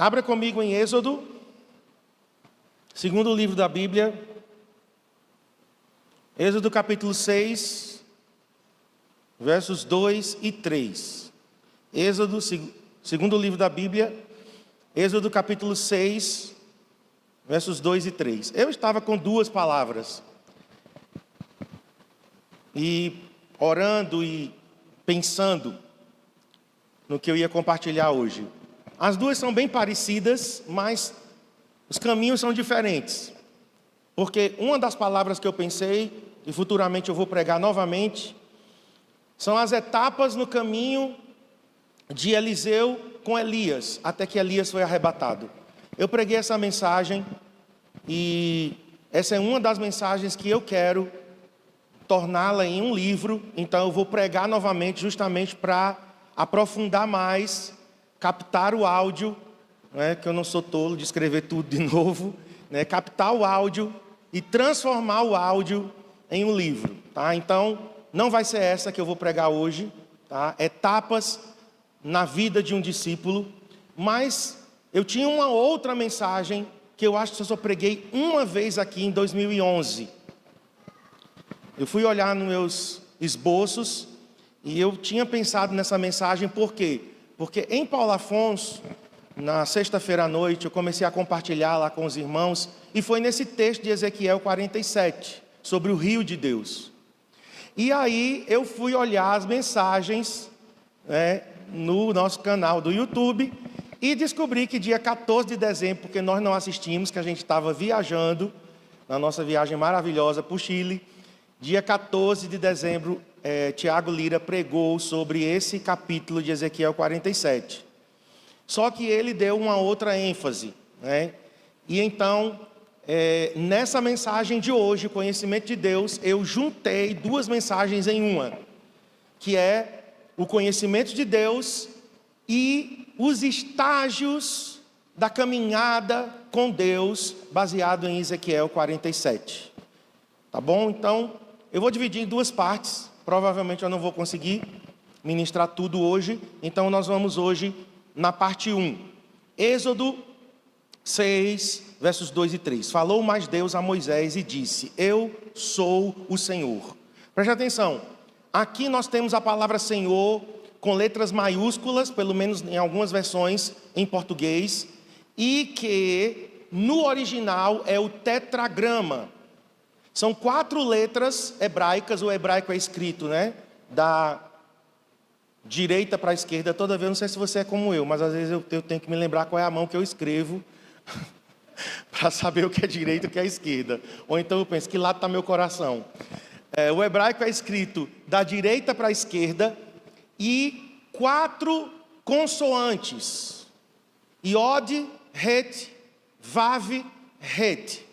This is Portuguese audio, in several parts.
Abra comigo em Êxodo, segundo livro da Bíblia, Êxodo capítulo 6, versos 2 e 3. Êxodo, segundo livro da Bíblia, Êxodo capítulo 6, versos 2 e 3. Eu estava com duas palavras, e orando e pensando no que eu ia compartilhar hoje. As duas são bem parecidas, mas os caminhos são diferentes. Porque uma das palavras que eu pensei, e futuramente eu vou pregar novamente, são as etapas no caminho de Eliseu com Elias, até que Elias foi arrebatado. Eu preguei essa mensagem, e essa é uma das mensagens que eu quero torná-la em um livro. Então eu vou pregar novamente, justamente para aprofundar mais, captar o áudio, né, que eu não sou tolo de escrever tudo de novo, né, captar o áudio e transformar o áudio em um livro, tá? Então, não vai ser essa que eu vou pregar hoje, tá? Etapas na vida de um discípulo, mas eu tinha uma outra mensagem que eu acho que eu só preguei uma vez aqui em 2011. Eu fui olhar nos meus esboços e eu tinha pensado nessa mensagem, por quê? Porque em Paulo Afonso, na sexta-feira à noite, eu comecei a compartilhar lá com os irmãos, e foi nesse texto de Ezequiel 47, sobre o rio de Deus. E aí eu fui olhar as mensagens, né, no nosso canal do YouTube, e descobri que dia 14 de dezembro, porque nós não assistimos, que a gente estava viajando, na nossa viagem maravilhosa para o Chile, dia 14 de dezembro, Tiago Lira pregou sobre esse capítulo de Ezequiel 47. Só que ele deu uma outra ênfase, né? E então, nessa mensagem de hoje, Conhecimento de Deus, eu juntei duas mensagens em uma, que é o conhecimento de Deus e os estágios da caminhada com Deus, baseado em Ezequiel 47. Tá bom? Então, eu vou dividir em duas partes. Provavelmente eu não vou conseguir ministrar tudo hoje, então nós vamos hoje na parte 1. Êxodo 6, versos 2 e 3. Falou mais Deus a Moisés e disse: Eu sou o Senhor. Preste atenção, aqui nós temos a palavra Senhor com letras maiúsculas, pelo menos em algumas versões em português, e que no original é o tetragrama. São 4 letras hebraicas. O hebraico é escrito, né, da direita para a esquerda. Toda vez, não sei se você é como eu, mas às vezes eu tenho que me lembrar qual é a mão que eu escrevo para saber o que é direita e o que é esquerda. Ou então eu penso, que lado está meu coração? O hebraico é escrito da direita para a esquerda, e 4 consoantes: Iod, Het, Vav, Het.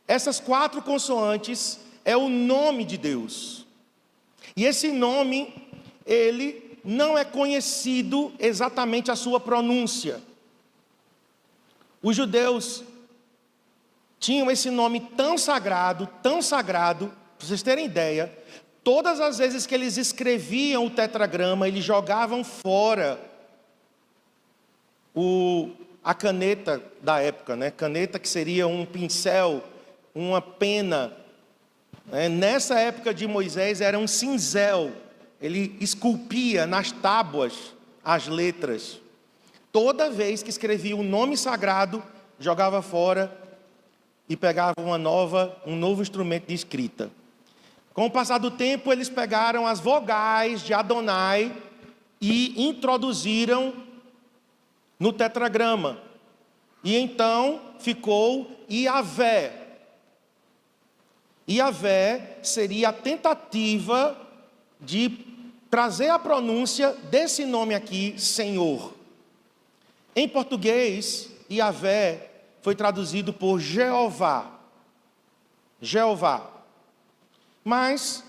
Essas 4 consoantes é o nome de Deus. E esse nome, ele não é conhecido exatamente a sua pronúncia. Os judeus tinham esse nome tão sagrado, para vocês terem ideia, todas as vezes que eles escreviam o tetragrama, eles jogavam fora a caneta da época, né? Caneta que seria um pincel, uma pena. Nessa época de Moisés era um cinzel. Ele esculpia nas tábuas as letras. Toda vez que escrevia um nome sagrado, jogava fora e pegava um novo instrumento de escrita. Com o passar do tempo, eles pegaram as vogais de Adonai e introduziram no tetragrama. E então ficou Iavé. Iavé seria a tentativa de trazer a pronúncia desse nome aqui, Senhor. Em português, Iavé foi traduzido por Jeová. Jeová. Mas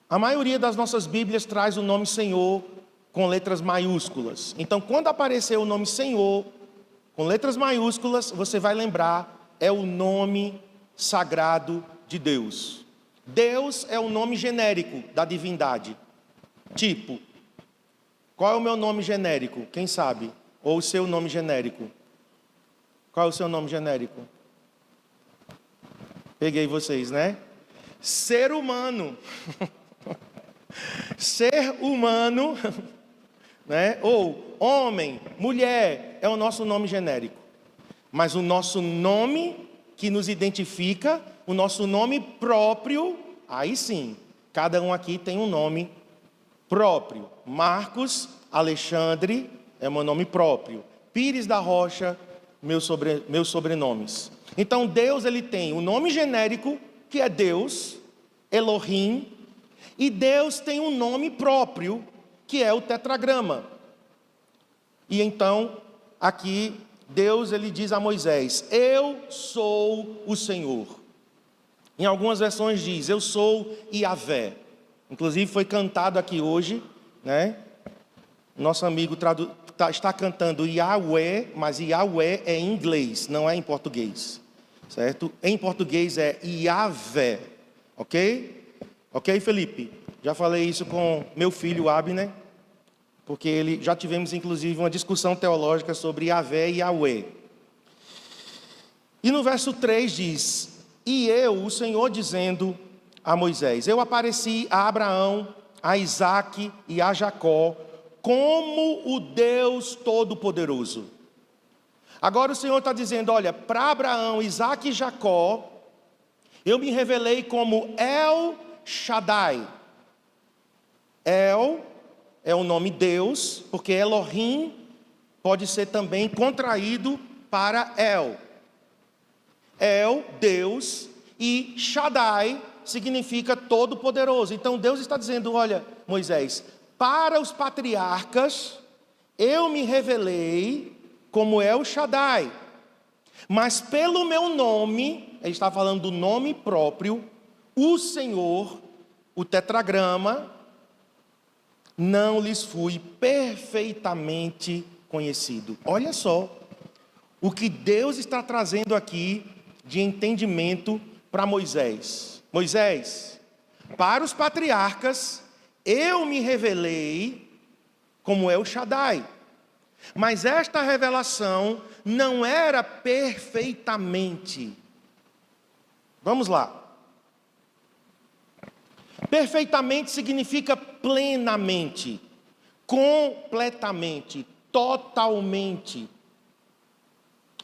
a maioria das nossas Bíblias traz o nome Senhor com letras maiúsculas. Então, quando aparecer o nome Senhor com letras maiúsculas, você vai lembrar, é o nome sagrado de Deus. Deus é o nome genérico da divindade. Tipo, qual é o meu nome genérico? Quem sabe? Ou o seu nome genérico? Qual é o seu nome genérico? Peguei vocês, né? Ser humano. Ser humano, né? Ou homem, mulher, é o nosso nome genérico. Mas o nosso nome que nos identifica, o nosso nome próprio, aí sim, cada um aqui tem um nome próprio. Marcos Alexandre é meu nome próprio. Pires da Rocha, meus sobrenomes. Então Deus, ele tem o nome genérico, que é Deus, Elohim, e Deus tem um nome próprio, que é o tetragrama. E então, aqui, Deus, ele diz a Moisés: eu sou o Senhor. Em algumas versões diz: eu sou Yahvé. Inclusive foi cantado aqui hoje, né? Nosso amigo está cantando Yahweh, mas Yahweh é em inglês, não é em português, certo? Em português é Yahvé, ok? Ok, Felipe? Já falei isso com meu filho Abner, porque já tivemos inclusive uma discussão teológica sobre Yahvé e Yahweh. E no verso 3 diz: e eu, o Senhor, dizendo a Moisés: eu apareci a Abraão, a Isaque e a Jacó como o Deus Todo-Poderoso. Agora o Senhor está dizendo: olha, para Abraão, Isaque e Jacó, eu me revelei como El Shaddai. El é o nome Deus, porque Elohim pode ser também contraído para El. El, Deus, e Shaddai significa todo-poderoso. Então Deus está dizendo: olha, Moisés, para os patriarcas eu me revelei como El Shaddai, mas pelo meu nome, ele está falando do nome próprio, o Senhor, o tetragrama, não lhes fui perfeitamente conhecido. Olha só o que Deus está trazendo aqui de entendimento para Moisés. Moisés, para os patriarcas eu me revelei como El Shaddai, mas esta revelação não era perfeitamente. Vamos lá. Perfeitamente significa plenamente, completamente, totalmente.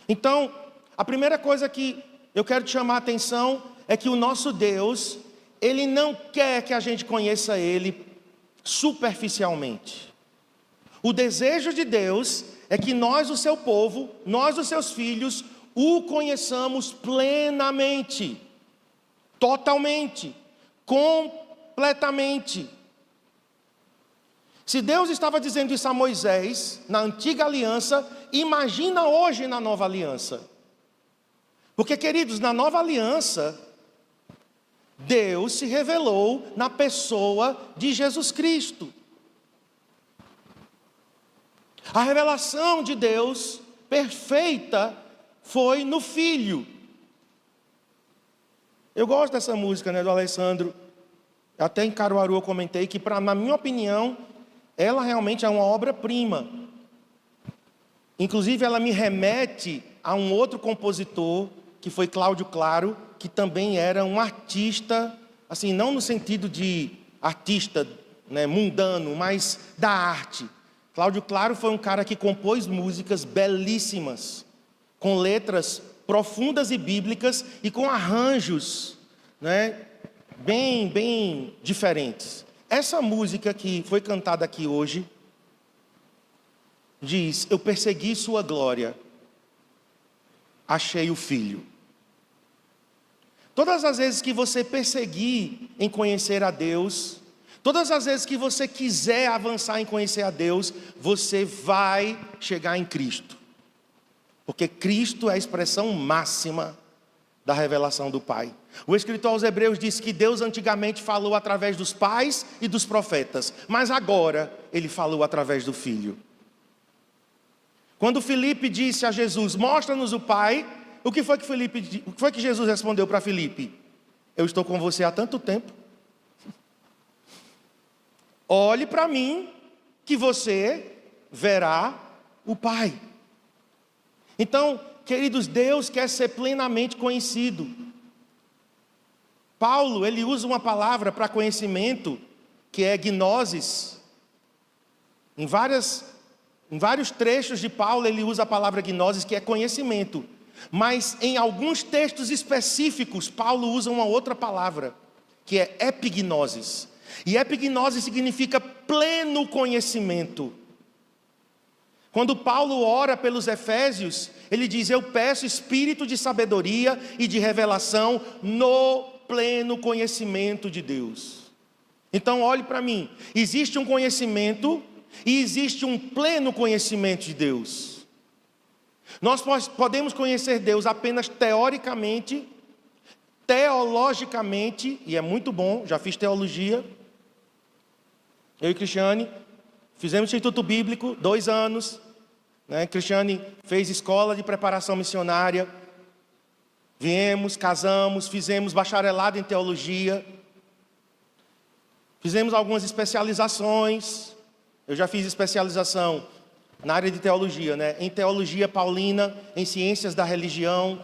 Então, a primeira coisa que eu quero te chamar a atenção é que o nosso Deus, ele não quer que a gente conheça ele superficialmente. O desejo de Deus é que nós, o seu povo, nós, os seus filhos, o conheçamos plenamente, totalmente, completamente. Se Deus estava dizendo isso a Moisés na antiga aliança, imagina hoje na nova aliança. Porque, queridos, na nova aliança, Deus se revelou na pessoa de Jesus Cristo. A revelação de Deus perfeita foi no Filho. Eu gosto dessa música, né, do Alessandro. Até em Caruaru eu comentei que, na minha opinião, ela realmente é uma obra-prima. Inclusive, ela me remete a um outro compositor, que foi Cláudio Claro, que também era um artista, assim, não no sentido de artista, né, mundano, mas da arte. Cláudio Claro foi um cara que compôs músicas belíssimas, com letras profundas e bíblicas e com arranjos, né, bem diferentes. Essa música que foi cantada aqui hoje diz: eu persegui sua glória, achei o Filho. Todas as vezes que você perseguir em conhecer a Deus, todas as vezes que você quiser avançar em conhecer a Deus, você vai chegar em Cristo. Porque Cristo é a expressão máxima da revelação do Pai. O escritor aos Hebreus diz que Deus antigamente falou através dos pais e dos profetas, mas agora Ele falou através do Filho. Quando Filipe disse a Jesus: mostra-nos o Pai, o que foi que Jesus respondeu para Filipe? Eu estou com você há tanto tempo. Olhe para mim, que você verá o Pai. Então, queridos, Deus quer ser plenamente conhecido. Paulo, ele usa uma palavra para conhecimento, que é gnosis. Em vários trechos de Paulo, ele usa a palavra gnosis, que é conhecimento. Mas em alguns textos específicos, Paulo usa uma outra palavra, que é epignosis. E epignosis significa pleno conhecimento. Quando Paulo ora pelos Efésios, ele diz: eu peço espírito de sabedoria e de revelação no pleno conhecimento de Deus. Então olhe para mim, existe um conhecimento e existe um pleno conhecimento de Deus. Nós podemos conhecer Deus apenas teoricamente, teologicamente, e é muito bom, já fiz teologia. Eu e Cristiane fizemos Instituto Bíblico, 2 anos. Cristiane fez escola de preparação missionária. Viemos, casamos, fizemos bacharelado em teologia. Fizemos algumas especializações. Eu já fiz especialização na área de teologia, em teologia paulina, em ciências da religião.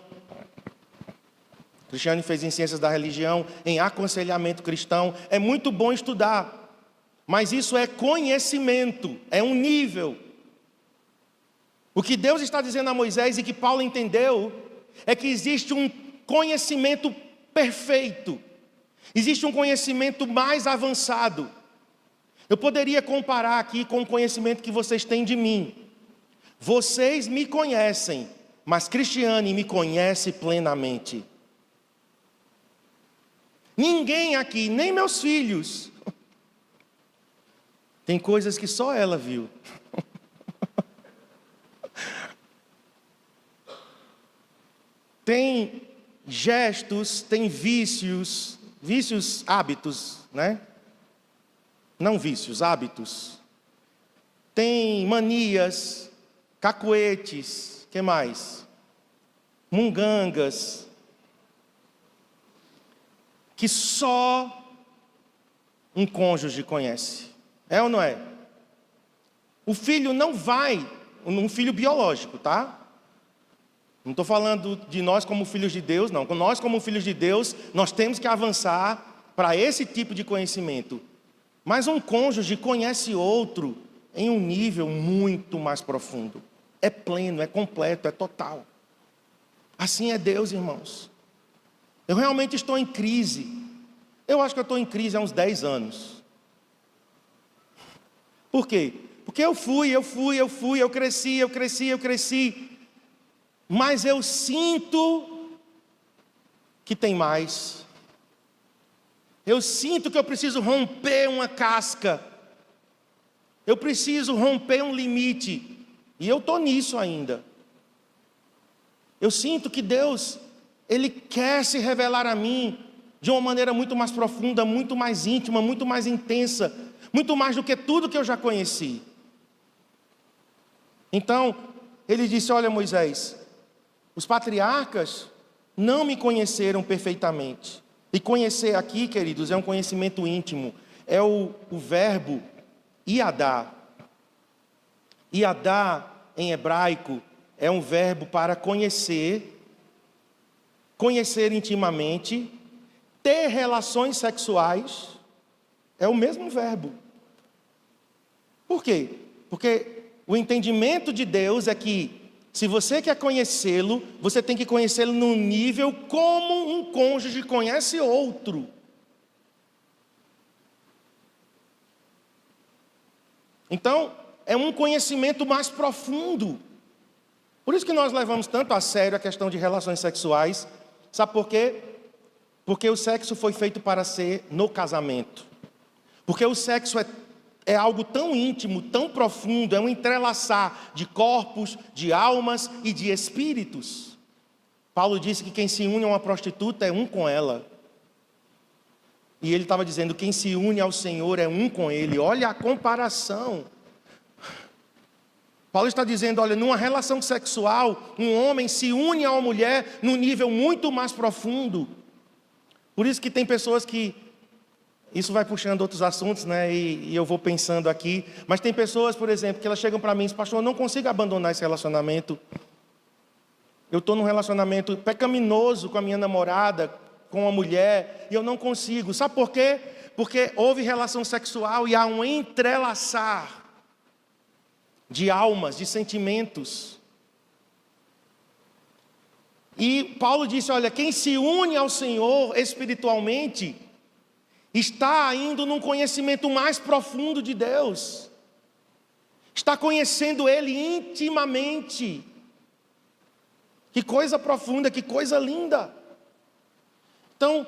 Cristiane fez em ciências da religião, em aconselhamento cristão. É muito bom estudar, mas isso é conhecimento, é um nível. O que Deus está dizendo a Moisés e que Paulo entendeu é que existe um conhecimento perfeito, existe um conhecimento mais avançado. Eu poderia comparar aqui com o conhecimento que vocês têm de mim. Vocês me conhecem, mas Cristiane me conhece plenamente. Ninguém aqui, nem meus filhos. Tem coisas que só ela viu. Tem gestos, tem vícios, hábitos, Não vícios, hábitos. Tem manias, cacuetes, que mais? Mungangas. Que só um cônjuge conhece. É ou não é? O filho não vai, um filho biológico, tá? Não estou falando de nós como filhos de Deus, não. Nós como filhos de Deus, nós temos que avançar para esse tipo de conhecimento. Mas um cônjuge conhece outro em um nível muito mais profundo. É pleno, é completo, é total. Assim é Deus, irmãos. Eu realmente estou em crise. Eu acho que eu estou em crise há uns 10 anos. Por quê? Porque eu cresci. Mas eu sinto que tem mais. Eu sinto que eu preciso romper uma casca. Eu preciso romper um limite. E eu estou nisso ainda. Eu sinto que Deus, Ele quer se revelar a mim de uma maneira muito mais profunda, muito mais íntima, muito mais intensa, muito mais do que tudo que eu já conheci. Então, Ele disse: olha, Moisés, os patriarcas não me conheceram perfeitamente. E conhecer aqui, queridos, é um conhecimento íntimo. É o verbo iadá. Iadá, em hebraico, é um verbo para conhecer, conhecer intimamente, ter relações sexuais. É o mesmo verbo. Por quê? Porque o entendimento de Deus é que, se você quer conhecê-lo, você tem que conhecê-lo num nível como um cônjuge conhece outro. Então, é um conhecimento mais profundo. Por isso que nós levamos tanto a sério a questão de relações sexuais. Sabe por quê? Porque o sexo foi feito para ser no casamento. Porque o sexo é algo tão íntimo, tão profundo, é um entrelaçar de corpos, de almas e de espíritos. Paulo disse que quem se une a uma prostituta é um com ela. E ele estava dizendo, quem se une ao Senhor é um com Ele. Olha a comparação. Paulo está dizendo, olha, numa relação sexual, um homem se une a uma mulher num nível muito mais profundo. Por isso que tem pessoas que... Isso vai puxando outros assuntos, e eu vou pensando aqui. Mas tem pessoas, por exemplo, que elas chegam para mim e dizem, pastor, eu não consigo abandonar esse relacionamento. Eu estou num relacionamento pecaminoso com a minha namorada, com a mulher, e eu não consigo. Sabe por quê? Porque houve relação sexual e há um entrelaçar de almas, de sentimentos. E Paulo disse, olha, quem se une ao Senhor espiritualmente, está indo num conhecimento mais profundo de Deus. Está conhecendo Ele intimamente. Que coisa profunda, que coisa linda. Então,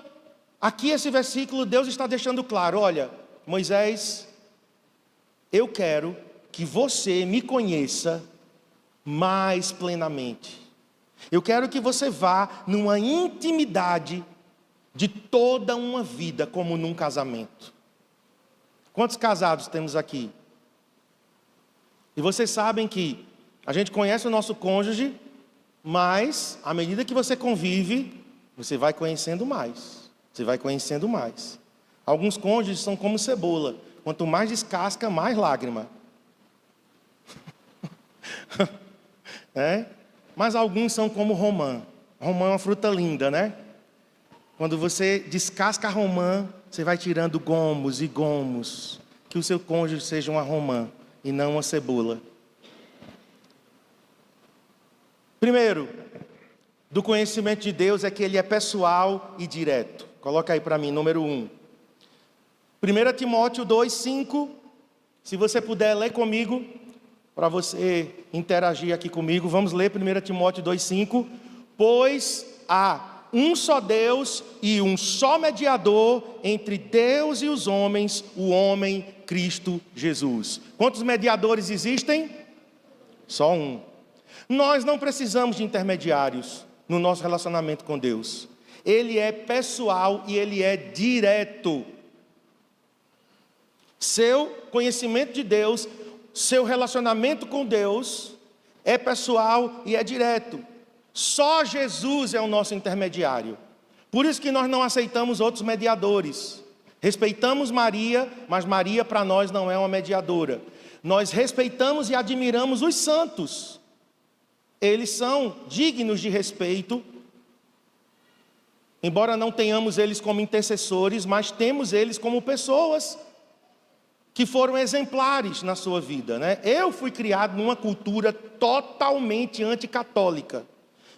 aqui esse versículo, Deus está deixando claro, olha, Moisés, eu quero que você me conheça mais plenamente. Eu quero que você vá numa intimidade de toda uma vida, como num casamento. Quantos casados temos aqui? E vocês sabem que a gente conhece o nosso cônjuge, mas à medida que você convive, você vai conhecendo mais. Você vai conhecendo mais. Alguns cônjuges são como cebola. Quanto mais descasca, mais lágrima. Mas alguns são como romã. Romã é uma fruta linda, né? Quando você descasca a romã, você vai tirando gomos e gomos. Que o seu cônjuge seja uma romã e não uma cebola. Primeiro, do conhecimento de Deus é que Ele é pessoal e direto. Coloca aí para mim, número 1. 1 Timóteo 2:5. Se você puder ler comigo, para você interagir aqui comigo, vamos ler 1 Timóteo 2:5. Pois há um só Deus e um só mediador entre Deus e os homens, o homem Cristo Jesus. Quantos mediadores existem? Só um. Nós não precisamos de intermediários no nosso relacionamento com Deus. Ele é pessoal e Ele é direto. Seu conhecimento de Deus, seu relacionamento com Deus é pessoal e é direto. Só Jesus é o nosso intermediário. Por isso que nós não aceitamos outros mediadores. Respeitamos Maria, mas Maria para nós não é uma mediadora. Nós respeitamos e admiramos os santos. Eles são dignos de respeito, embora não tenhamos eles como intercessores, mas temos eles como pessoas que foram exemplares na sua vida, né? Eu fui criado numa cultura totalmente anticatólica.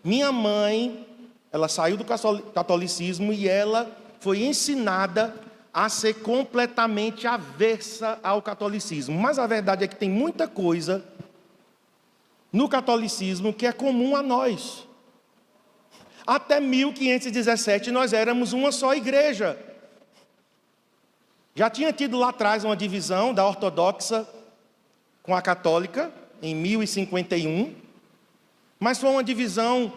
Minha mãe, ela saiu do catolicismo e ela foi ensinada a ser completamente avessa ao catolicismo. Mas a verdade é que tem muita coisa no catolicismo que é comum a nós. Até 1517 nós éramos uma só igreja. Já tinha tido lá atrás uma divisão da ortodoxa com a católica, em 1051, mas foi uma divisão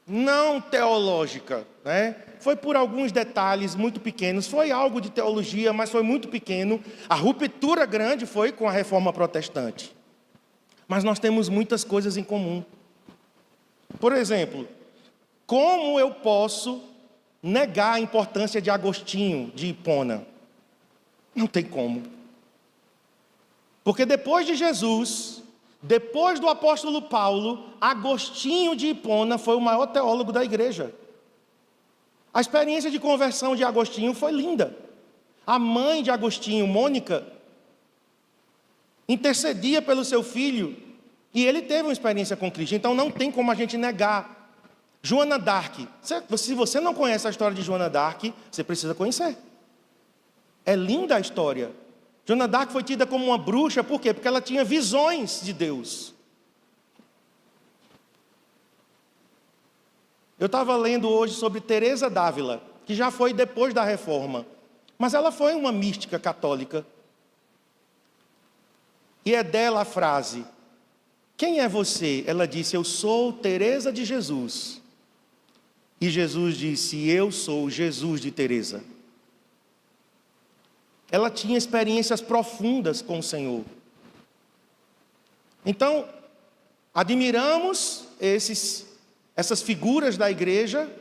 não teológica, né? Foi por alguns detalhes muito pequenos, foi algo de teologia, mas foi muito pequeno. A ruptura grande foi com a reforma protestante. Mas nós temos muitas coisas em comum. Por exemplo, como eu posso negar a importância de Agostinho de Hipona? Não tem como. Porque depois de Jesus, depois do apóstolo Paulo, Agostinho de Hipona foi o maior teólogo da igreja. A experiência de conversão de Agostinho foi linda. A mãe de Agostinho, Mônica, intercedia pelo seu filho e ele teve uma experiência com Cristo. Então não tem como a gente negar. Joana d'Arc. Se você não conhece a história de Joana d'Arc, você precisa conhecer. É linda a história. Joana d'Arc foi tida como uma bruxa, por quê? Porque ela tinha visões de Deus. Eu estava lendo hoje sobre Teresa d'Ávila, que já foi depois da Reforma. Mas ela foi uma mística católica. E é dela a frase: quem é você? Ela disse: eu sou Teresa de Jesus. E Jesus disse: eu sou Jesus de Teresa. Ela tinha experiências profundas com o Senhor. Então, admiramos essas figuras da igreja,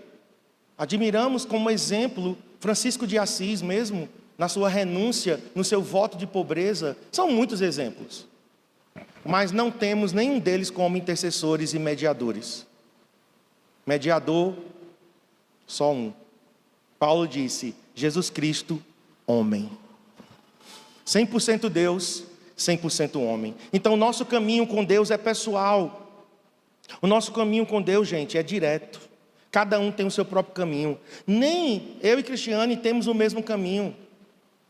admiramos como exemplo Francisco de Assis mesmo, na sua renúncia, no seu voto de pobreza. São muitos exemplos. Mas não temos nenhum deles como intercessores e mediadores. mediador, só um. Paulo disse, Jesus Cristo, homem. 100% Deus, 100% homem. Então o nosso caminho com Deus é pessoal. O nosso caminho com Deus, gente, é direto. Cada um tem o seu próprio caminho. Nem eu e Cristiane temos o mesmo caminho.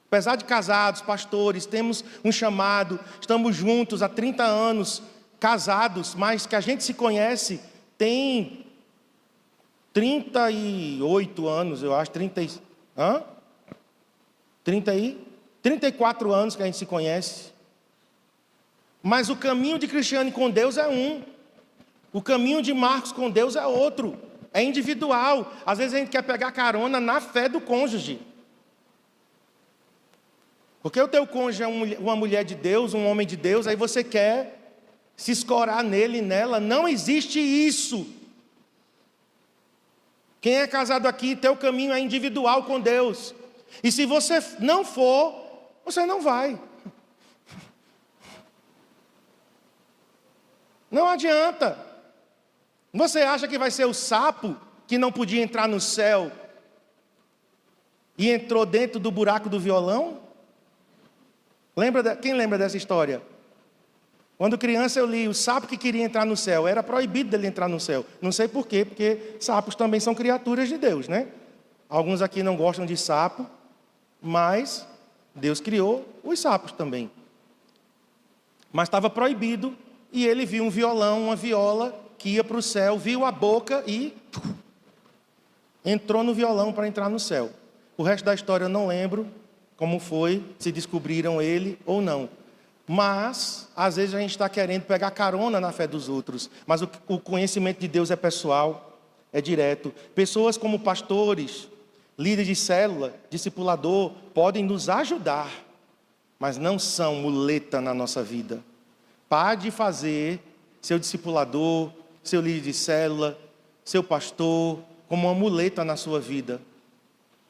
Apesar de casados, pastores, temos um chamado, estamos juntos há 30 anos, casados, mas que a gente se conhece tem 38 anos, eu acho, 34 anos que a gente se conhece. Mas o caminho de Cristiane com Deus é um. O caminho de Marcos com Deus é outro. É individual. Às vezes a gente quer pegar carona na fé do cônjuge. Porque o teu cônjuge é uma mulher de Deus, um homem de Deus, aí você quer se escorar nele e nela. Não existe isso. Quem é casado aqui, teu caminho é individual com Deus. E se você não for, você não vai. Não adianta. Você acha que vai ser o sapo que não podia entrar no céu e entrou dentro do buraco do violão? Quem lembra dessa história? Quando criança eu li, o sapo que queria entrar no céu, era proibido dele entrar no céu. Não sei por quê, porque sapos também são criaturas de Deus, né? Alguns aqui não gostam de sapo, mas Deus criou os sapos também. Mas estava proibido, e ele viu um violão, uma viola, que ia para o céu, viu a boca e entrou no violão para entrar no céu. O resto da história eu não lembro como foi, se descobriram ele ou não. Mas, às vezes a gente está querendo pegar carona na fé dos outros. Mas o conhecimento de Deus é pessoal, é direto. Pessoas como pastores, líderes de célula, discipulador, podem nos ajudar, mas não são muleta na nossa vida. Pare de fazer seu discipulador, seu líder de célula, seu pastor, como uma muleta na sua vida.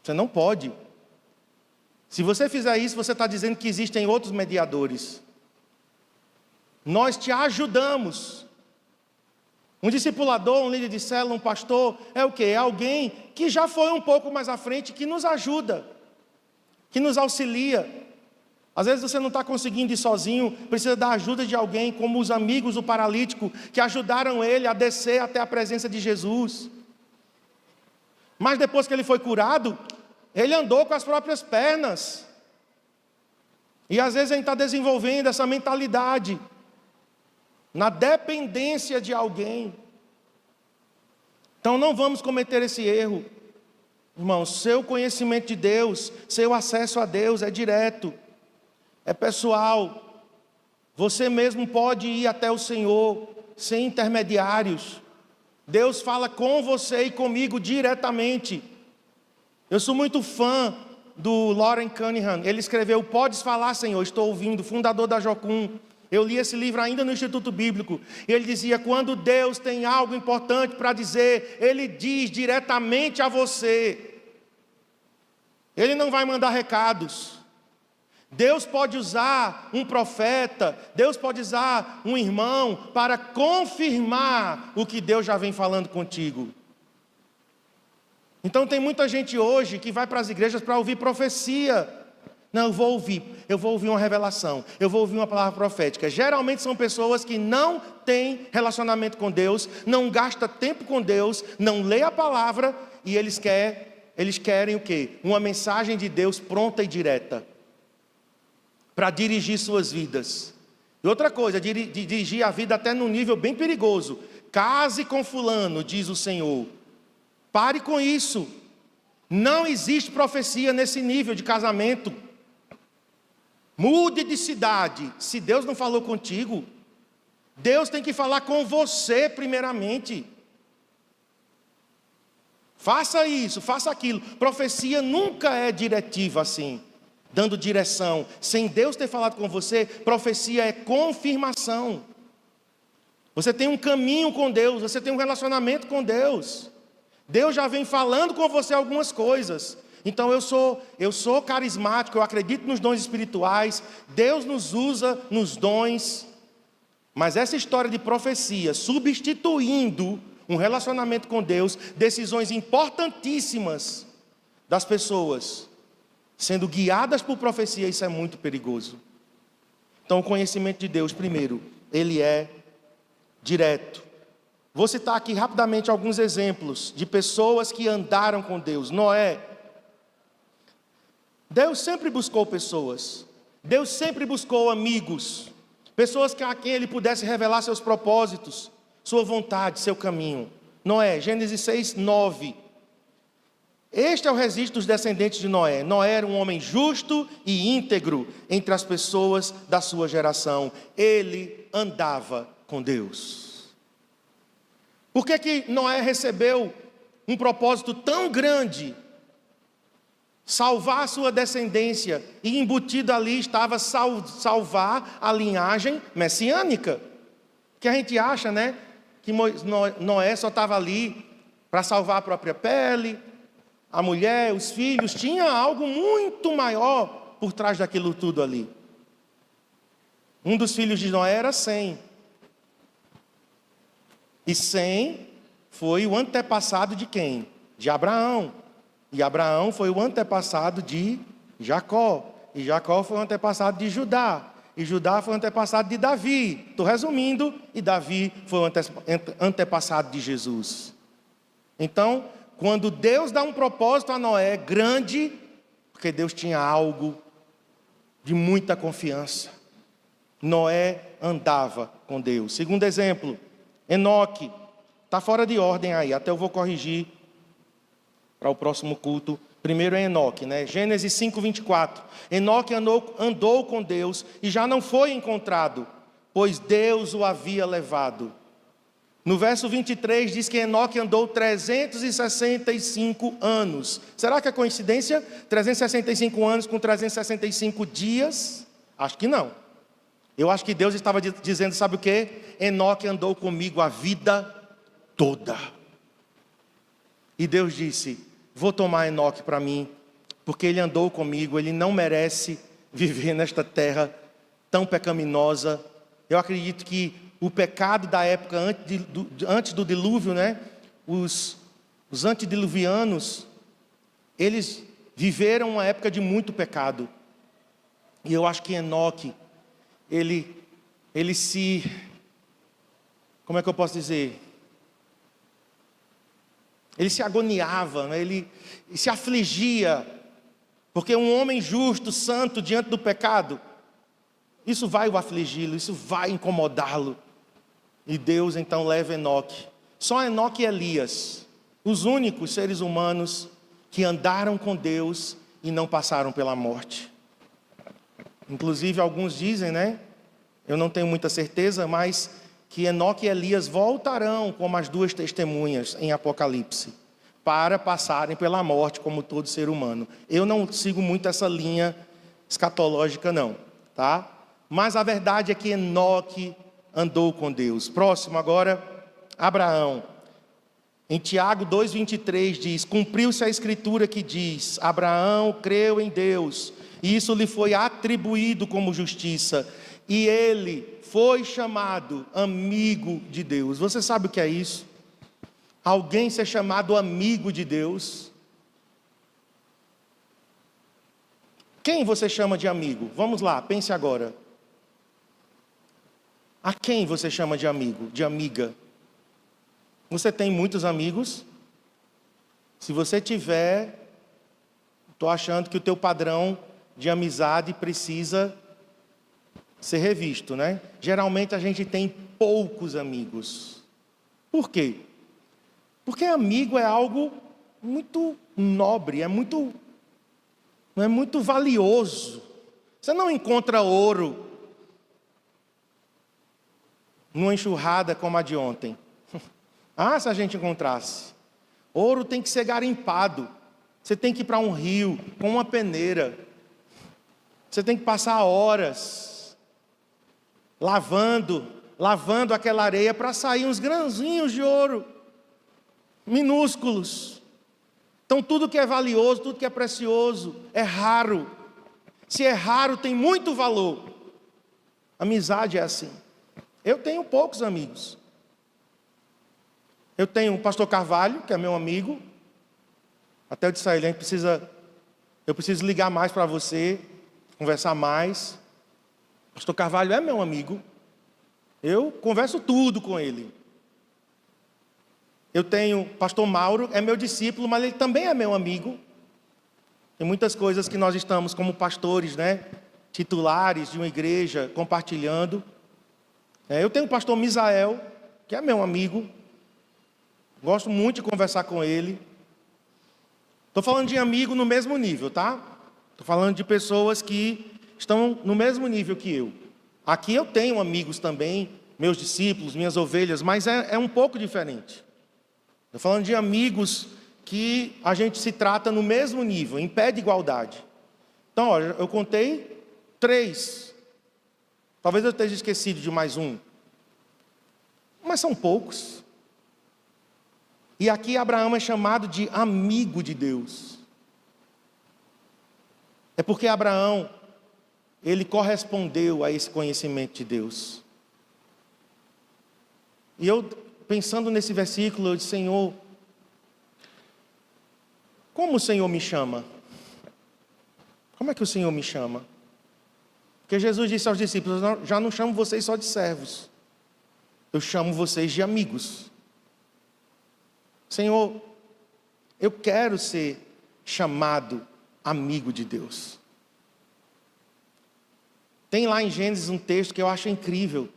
Você não pode. Se você fizer isso, você está dizendo que existem outros mediadores. Nós te ajudamos. Um discipulador, um líder de célula, um pastor, é o quê? É alguém que já foi um pouco mais à frente, que nos ajuda, que nos auxilia. Às vezes você não está conseguindo ir sozinho, precisa da ajuda de alguém, como os amigos do paralítico, que ajudaram ele a descer até a presença de Jesus. Mas depois que ele foi curado, ele andou com as próprias pernas. E às vezes a gente está desenvolvendo essa mentalidade, na dependência de alguém. Então não vamos cometer esse erro. Irmão, seu conhecimento de Deus, seu acesso a Deus é direto, é pessoal. Você mesmo pode ir até o Senhor, sem intermediários. Deus fala com você e comigo diretamente. Eu sou muito fã do Loren Cunningham. Ele escreveu Podes Falar, Senhor, estou ouvindo, fundador da Jocum. Eu li esse livro ainda no Instituto Bíblico. Ele dizia, quando Deus tem algo importante para dizer, Ele diz diretamente a você. Ele não vai mandar recados. Deus pode usar um profeta, Deus pode usar um irmão para confirmar o que Deus já vem falando contigo. Então tem muita gente hoje que vai para as igrejas para ouvir profecia. Não, eu vou ouvir uma revelação, eu vou ouvir uma palavra profética. Geralmente são pessoas que não têm relacionamento com Deus, não gastam tempo com Deus, não lê a palavra e eles querem o quê? Uma mensagem de Deus pronta e direta para dirigir suas vidas. E outra coisa, dirigir a vida até num nível bem perigoso. Case com fulano, diz o Senhor. Pare com isso. Não existe profecia nesse nível de casamento. Mude de cidade. Se Deus não falou contigo, Deus tem que falar com você primeiramente. Faça isso, faça aquilo. Profecia nunca é diretiva assim, dando direção. Sem Deus ter falado com você, profecia é confirmação. Você tem um caminho com Deus, você tem um relacionamento com Deus. Deus já vem falando com você algumas coisas. Então eu sou carismático, eu acredito nos dons espirituais, Deus nos usa nos dons. Mas essa história de profecia, substituindo um relacionamento com Deus, decisões importantíssimas das pessoas sendo guiadas por profecia, isso é muito perigoso. Então, o conhecimento de Deus, primeiro, ele é direto. Vou citar aqui rapidamente alguns exemplos de pessoas que andaram com Deus. Noé. Deus sempre buscou pessoas. Deus sempre buscou amigos. Pessoas a quem ele pudesse revelar seus propósitos, sua vontade, seu caminho. Noé, Gênesis 6, 9. Este é o registro dos descendentes de Noé. Noé era um homem justo e íntegro entre as pessoas da sua geração. Ele andava com Deus. Por que Noé recebeu um propósito tão grande? Salvar a sua descendência, e embutido ali estava salvar a linhagem messiânica. Que a gente acha, né, que Noé só estava ali para salvar a própria pele, a mulher, os filhos. Tinha algo muito maior por trás daquilo tudo ali. Um dos filhos de Noé era Sem. E Sem foi o antepassado de quem? De Abraão. E Abraão foi o antepassado de Jacó. E Jacó foi o antepassado de Judá. E Judá foi o antepassado de Davi. Estou resumindo. E Davi foi o antepassado de Jesus. Então, quando Deus dá um propósito a Noé grande, porque Deus tinha algo de muita confiança. Noé andava com Deus. Segundo exemplo, Enoque. Está fora de ordem aí, até eu vou corrigir para o próximo culto. Primeiro é Enoque, né? Gênesis 5, 24. Enoque andou com Deus e já não foi encontrado, pois Deus o havia levado. No verso 23 diz que Enoque andou 365 anos. Será que é coincidência? 365 anos com 365 dias? Acho que não. Eu acho que Deus estava dizendo, sabe o quê? Enoque andou comigo a vida toda. E Deus disse, vou tomar Enoque para mim, porque ele andou comigo, ele não merece viver nesta terra tão pecaminosa. Eu acredito que o pecado da época antes do dilúvio, né? Os antediluvianos, eles viveram uma época de muito pecado. E eu acho que Enoque, ele se... Como é que eu posso dizer? Ele se agoniava, né? Ele se afligia, porque um homem justo, santo, diante do pecado, isso vai o afligi-lo, isso vai incomodá-lo. E Deus então leva Enoque. Só Enoque e Elias, os únicos seres humanos que andaram com Deus e não passaram pela morte. Inclusive alguns dizem, né? Eu não tenho muita certeza, mas que Enoque e Elias voltarão como as duas testemunhas em Apocalipse, para passarem pela morte como todo ser humano. Eu não sigo muito essa linha escatológica não, tá? Mas a verdade é que Enoque andou com Deus. Próximo agora, Abraão. Em Tiago 2,23 diz, cumpriu-se a escritura que diz, Abraão creu em Deus, e isso lhe foi atribuído como justiça, e ele foi chamado amigo de Deus. Você sabe o que é isso? Alguém ser chamado amigo de Deus? Quem você chama de amigo? Vamos lá, pense agora. A quem você chama de amigo, de amiga? Você tem muitos amigos? Se você tiver, estou achando que o teu padrão de amizade precisa ser revisto, né? Geralmente a gente tem poucos amigos. Por quê? Porque amigo é algo muito nobre, é muito valioso. Você não encontra ouro numa enxurrada como a de ontem. Ah, se a gente encontrasse. Ouro tem que ser garimpado. Você tem que ir para um rio com uma peneira. Você tem que passar horas lavando aquela areia para sair uns grãozinhos de ouro minúsculos. Então tudo que é valioso, tudo que é precioso, é raro. Se é raro, tem muito valor. Amizade é assim. Eu tenho poucos amigos. Eu tenho o pastor Carvalho, que é meu amigo. Até eu disse a ele, eu preciso ligar mais para você, conversar mais. O pastor Carvalho é meu amigo. Eu converso tudo com ele. Eu tenho o pastor Mauro, é meu discípulo, mas ele também é meu amigo. Tem muitas coisas que nós estamos como pastores, né? Titulares de uma igreja, compartilhando. Eu tenho o pastor Misael, que é meu amigo. Gosto muito de conversar com ele. Estou falando de amigo no mesmo nível, tá? Estou falando de pessoas que estão no mesmo nível que eu. Aqui eu tenho amigos também, meus discípulos, minhas ovelhas, mas é um pouco diferente. Estou falando de amigos que a gente se trata no mesmo nível, em pé de igualdade. Então, olha, eu contei 3. Talvez eu esteja esquecido de mais um. Mas são poucos. E aqui Abraão é chamado de amigo de Deus. É porque Abraão, ele correspondeu a esse conhecimento de Deus. E eu, pensando nesse versículo, eu disse, Senhor, como o Senhor me chama? Como é que o Senhor me chama? Porque Jesus disse aos discípulos, já não chamo vocês só de servos. Eu chamo vocês de amigos. Senhor, eu quero ser chamado amigo de Deus. Tem lá em Gênesis um texto que eu acho incrível.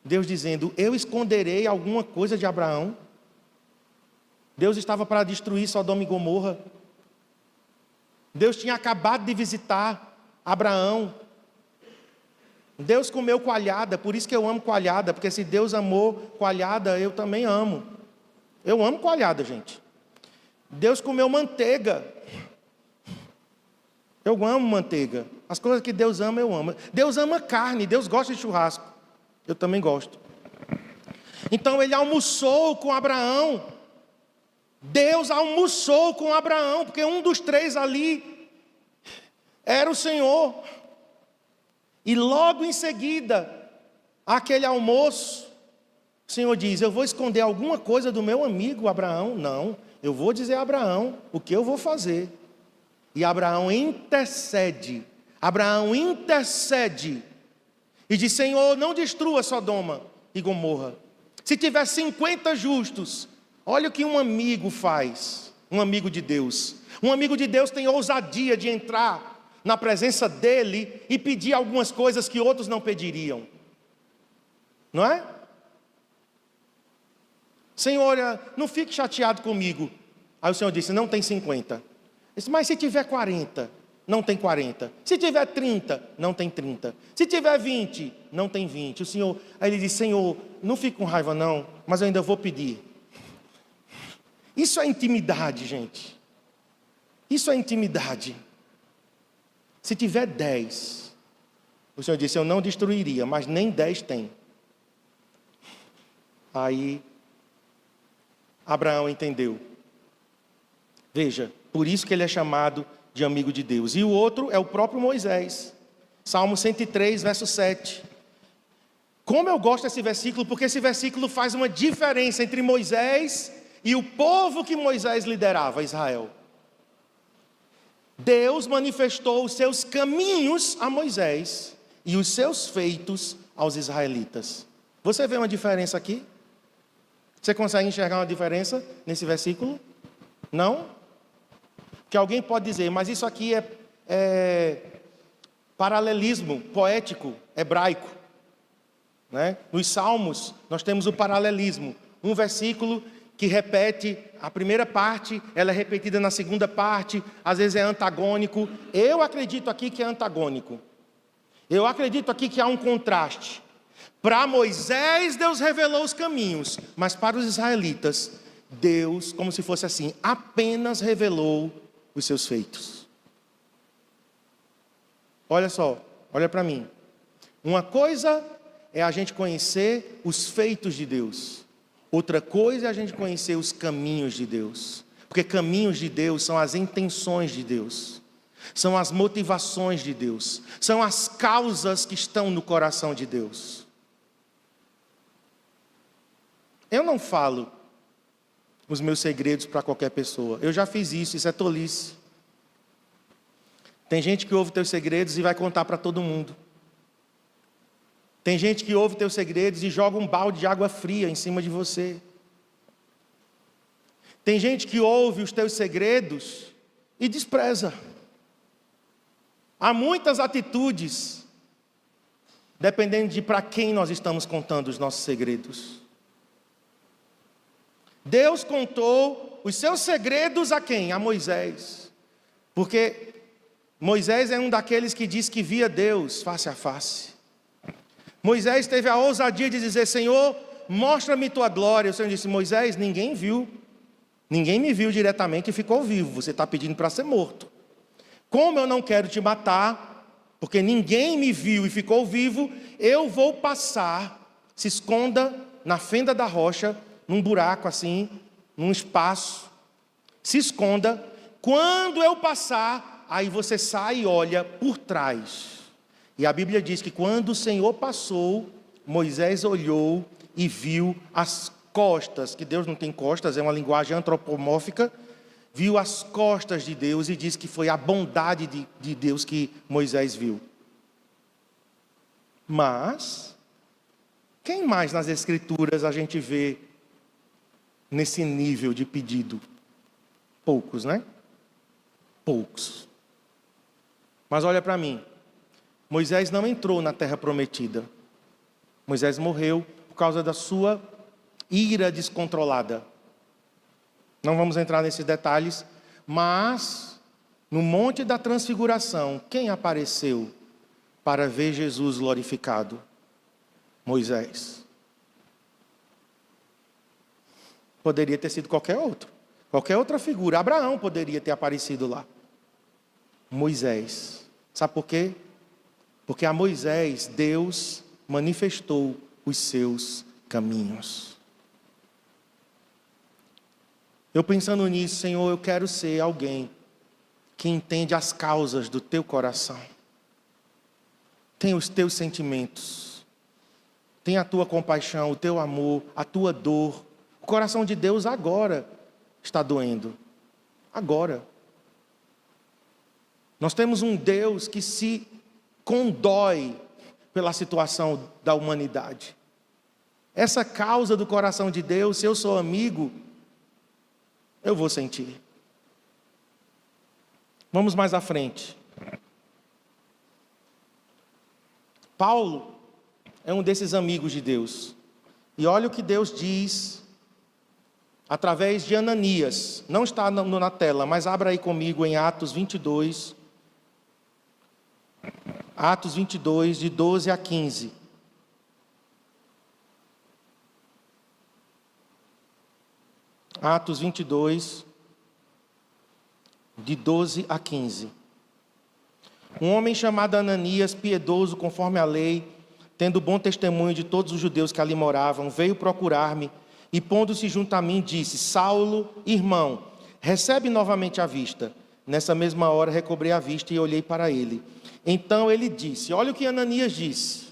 Deus dizendo, eu esconderei alguma coisa de Abraão. Deus estava para destruir Sodoma e Gomorra. Deus tinha acabado de visitar Abraão. Deus comeu coalhada, por isso que eu amo coalhada, porque se Deus amou coalhada, eu também amo. Eu amo coalhada, gente. Deus comeu manteiga. Eu amo manteiga. As coisas que Deus ama, eu amo. Deus ama carne, Deus gosta de churrasco. Eu também gosto. Então ele almoçou com Abraão. Deus almoçou com Abraão, porque um dos 3 ali era o Senhor. E logo em seguida, aquele almoço, o Senhor diz, eu vou esconder alguma coisa do meu amigo Abraão? Não, eu vou dizer a Abraão o que eu vou fazer. E Abraão intercede. E diz, Senhor, não destrua Sodoma e Gomorra. Se tiver 50 justos, olha o que um amigo faz, um amigo de Deus. Um amigo de Deus tem ousadia de entrar na presença dele e pedir algumas coisas que outros não pediriam. Não é? Senhor, não fique chateado comigo. Aí o Senhor disse, não tem 50. Eu disse, mas se tiver 40, não tem 40. Se tiver 30, não tem 30. Se tiver 20, não tem 20. O Senhor, aí ele disse, Senhor, não fique com raiva não, mas eu ainda vou pedir. Isso é intimidade, gente. Isso é intimidade. Se tiver 10, o Senhor disse, eu não destruiria, mas nem 10 tem. Aí, Abraão entendeu. Veja, por isso que ele é chamado de amigo de Deus. E o outro é o próprio Moisés. Salmo 103, verso 7. Como eu gosto desse versículo, porque esse versículo faz uma diferença entre Moisés e o povo que Moisés liderava, Israel. Deus manifestou os seus caminhos a Moisés e os seus feitos aos israelitas. Você vê uma diferença aqui? Você consegue enxergar uma diferença nesse versículo? Não? Que alguém pode dizer, mas isso aqui é paralelismo poético, hebraico. Né? Nos Salmos, nós temos o paralelismo. Um versículo que repete a primeira parte, ela é repetida na segunda parte, às vezes é antagônico. Eu acredito aqui que é antagônico. Eu acredito aqui que há um contraste. Para Moisés, Deus revelou os caminhos, mas para os israelitas, Deus, como se fosse assim, apenas revelou os seus feitos. Olha só, olha para mim. Uma coisa é a gente conhecer os feitos de Deus. Outra coisa é a gente conhecer os caminhos de Deus. Porque caminhos de Deus são as intenções de Deus. São as motivações de Deus. São as causas que estão no coração de Deus. Eu não falo os meus segredos para qualquer pessoa. Eu já fiz isso é tolice. Tem gente que ouve teus segredos e vai contar para todo mundo. Tem gente que ouve teus segredos e joga um balde de água fria em cima de você. Tem gente que ouve os teus segredos e despreza. Há muitas atitudes, dependendo de para quem nós estamos contando os nossos segredos. Deus contou os seus segredos a quem? A Moisés. Porque Moisés é um daqueles que diz que via Deus face a face. Moisés teve a ousadia de dizer: Senhor, mostra-me tua glória. O Senhor disse: Moisés, ninguém viu. Ninguém me viu diretamente e ficou vivo. Você está pedindo para ser morto. Como eu não quero te matar, porque ninguém me viu e ficou vivo, eu vou passar. Se esconda na fenda da rocha, num buraco assim, num espaço. Se esconda. Quando eu passar, aí você sai e olha por trás. E a Bíblia diz que quando o Senhor passou, Moisés olhou e viu as costas, que Deus não tem costas, é uma linguagem antropomórfica, viu as costas de Deus e diz que foi a bondade de Deus que Moisés viu. Mas, quem mais nas Escrituras a gente vê nesse nível de pedido? Poucos, né? Poucos. Mas olha para mim, Moisés não entrou na terra prometida. Moisés morreu por causa da sua ira descontrolada. Não vamos entrar nesses detalhes, mas no Monte da Transfiguração, quem apareceu para ver Jesus glorificado? Moisés. Poderia ter sido qualquer outra figura. Abraão poderia ter aparecido lá. Moisés. Sabe por quê? Porque a Moisés, Deus manifestou os seus caminhos. Eu pensando nisso, Senhor, eu quero ser alguém que entende as causas do teu coração. Tem os teus sentimentos. Tem a tua compaixão, o teu amor, a tua dor. O coração de Deus agora está doendo. Agora. Nós temos um Deus que se condói pela situação da humanidade. Essa causa do coração de Deus, se eu sou amigo, eu vou sentir. Vamos mais à frente. Paulo é um desses amigos de Deus. E olha o que Deus diz através de Ananias. Não está na tela, mas abra aí comigo em Atos 22. Atos 22, de 12 a 15. Atos 22, de 12 a 15. Um homem chamado Ananias, piedoso conforme a lei, tendo bom testemunho de todos os judeus que ali moravam, veio procurar-me e, pondo-se junto a mim, disse: Saulo, irmão, recebe novamente a vista. Nessa mesma hora recobrei a vista e olhei para ele. Então ele disse, olha o que Ananias disse.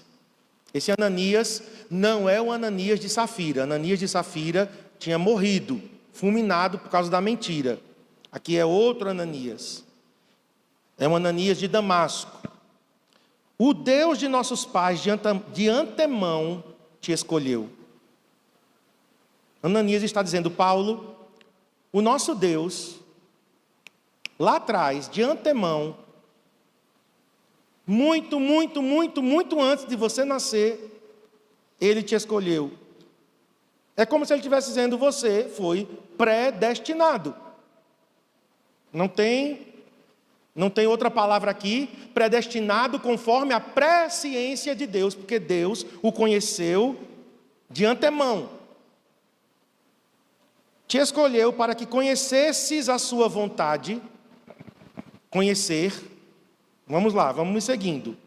Esse Ananias não é o Ananias de Safira. Ananias de Safira tinha morrido, fulminado por causa da mentira. Aqui é outro Ananias. É um Ananias de Damasco. O Deus de nossos pais de antemão te escolheu. Ananias está dizendo: Paulo, o nosso Deus, lá atrás, de antemão, muito antes de você nascer, Ele te escolheu. É como se Ele estivesse dizendo: você foi predestinado. Não tem outra palavra aqui, predestinado conforme a presciência de Deus, porque Deus o conheceu de antemão. Te escolheu para que conhecesses a sua vontade. Conhecer, vamos lá, vamos me seguindo.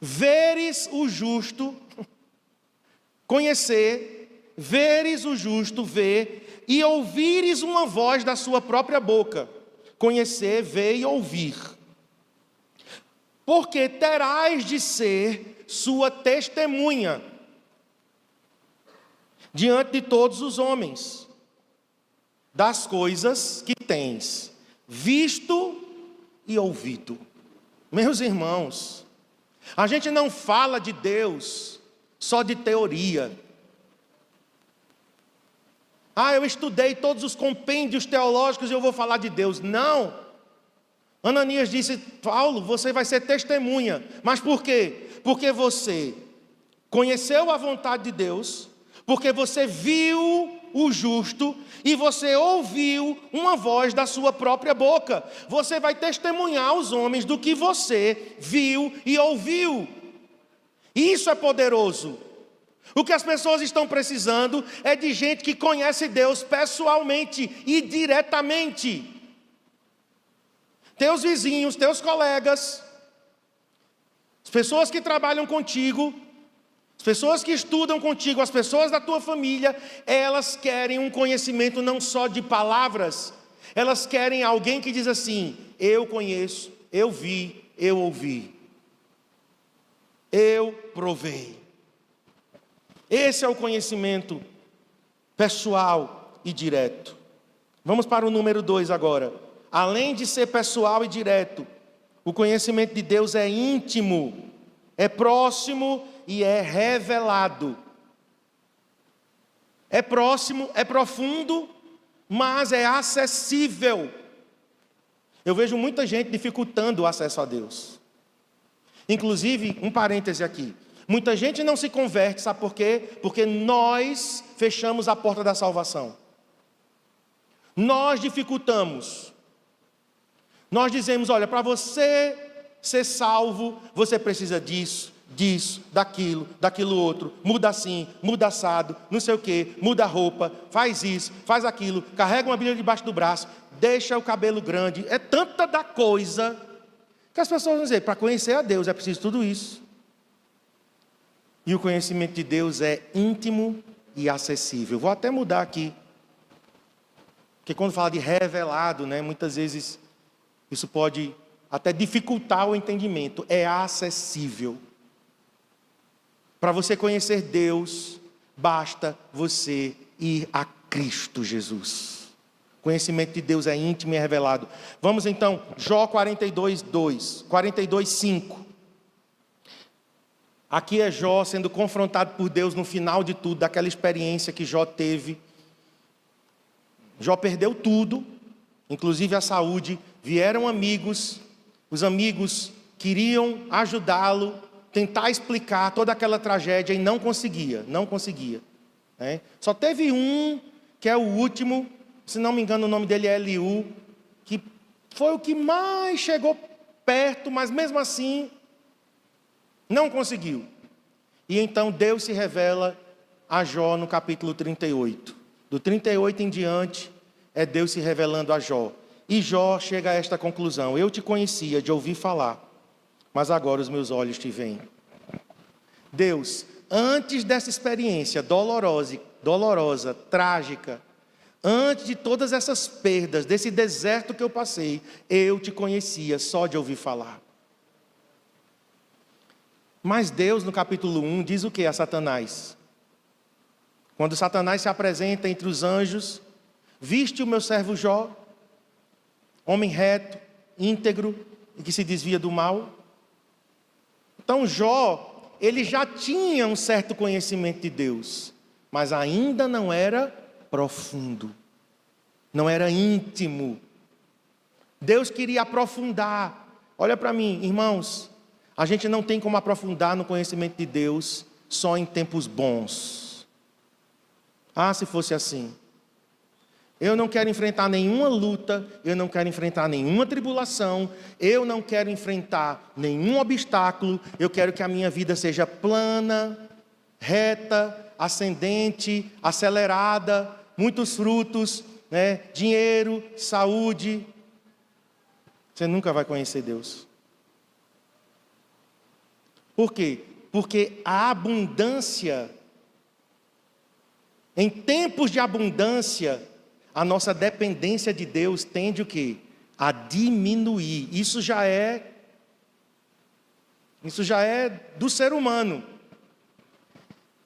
Veres o justo, conhecer, veres o justo, ver, e ouvires uma voz da sua própria boca. Conhecer, ver e ouvir. Porque terás de ser sua testemunha diante de todos os homens. das coisas que tens visto e ouvido. Meus irmãos, a gente não fala de Deus só de teoria. Eu estudei todos os compêndios teológicos e eu vou falar de Deus. Não. Ananias disse: Paulo, você vai ser testemunha. Mas por quê? Porque você conheceu a vontade de Deus, porque você viu o justo e você ouviu uma voz da sua própria boca. Você vai testemunhar aos homens do que você viu e ouviu. Isso é poderoso. O que as pessoas estão precisando é de gente que conhece Deus pessoalmente e diretamente. Teus vizinhos, teus colegas, as pessoas que trabalham contigo, as pessoas que estudam contigo, as pessoas da tua família, elas querem um conhecimento não só de palavras, elas querem alguém que diz assim: eu conheço, eu vi, eu ouvi, eu provei. Esse é o conhecimento pessoal e direto. Vamos para o número 2 agora. Além de ser pessoal e direto, o conhecimento de Deus é íntimo, é próximo e é revelado. É próximo, é profundo, mas é acessível. Eu vejo muita gente dificultando o acesso a Deus. Inclusive, um parêntese aqui. Muita gente não se converte, sabe por quê? Porque nós fechamos a porta da salvação. Nós dificultamos. Nós dizemos: olha, para você ser salvo, você precisa disso, daquilo outro. Muda assim, muda assado, não sei o quê, muda a roupa, faz isso, faz aquilo, carrega uma Bíblia debaixo do braço, deixa o cabelo grande. É tanta da coisa que as pessoas vão dizer: para conhecer a Deus é preciso tudo isso. E o conhecimento de Deus é íntimo e acessível. Vou até mudar aqui. Porque quando fala de revelado, muitas vezes isso pode até dificultar o entendimento. É acessível. Para você conhecer Deus, basta você ir a Cristo Jesus. O conhecimento de Deus é íntimo e revelado. Vamos então, Jó 42:5. Aqui é Jó sendo confrontado por Deus no final de tudo, daquela experiência que Jó teve. Jó perdeu tudo, inclusive a saúde. Vieram amigos, os amigos queriam ajudá-lo, tentar explicar toda aquela tragédia e não conseguia. Só teve um, que é o último, se não me engano o nome dele é Eliú, que foi o que mais chegou perto, mas mesmo assim não conseguiu. E então Deus se revela a Jó no capítulo 38. Do 38 em diante, é Deus se revelando a Jó. E Jó chega a esta conclusão: eu te conhecia de ouvir falar, mas agora os meus olhos te veem. Deus, antes dessa experiência dolorosa, trágica, antes de todas essas perdas, desse deserto que eu passei, eu te conhecia só de ouvir falar. Mas Deus, no capítulo 1, diz o que a Satanás? Quando Satanás se apresenta entre os anjos: viste o meu servo Jó, homem reto, íntegro e que se desvia do mal? Então Jó, ele já tinha um certo conhecimento de Deus, mas ainda não era profundo, não era íntimo. Deus queria aprofundar. Olha para mim, irmãos, a gente não tem como aprofundar no conhecimento de Deus só em tempos bons. Se fosse assim. Eu não quero enfrentar nenhuma luta, eu não quero enfrentar nenhuma tribulação, eu não quero enfrentar nenhum obstáculo, eu quero que a minha vida seja plana, reta, ascendente, acelerada, muitos frutos, dinheiro, saúde. Você nunca vai conhecer Deus. Por quê? Porque a abundância, em tempos de abundância, a nossa dependência de Deus tende o quê? A diminuir. Isso já é do ser humano.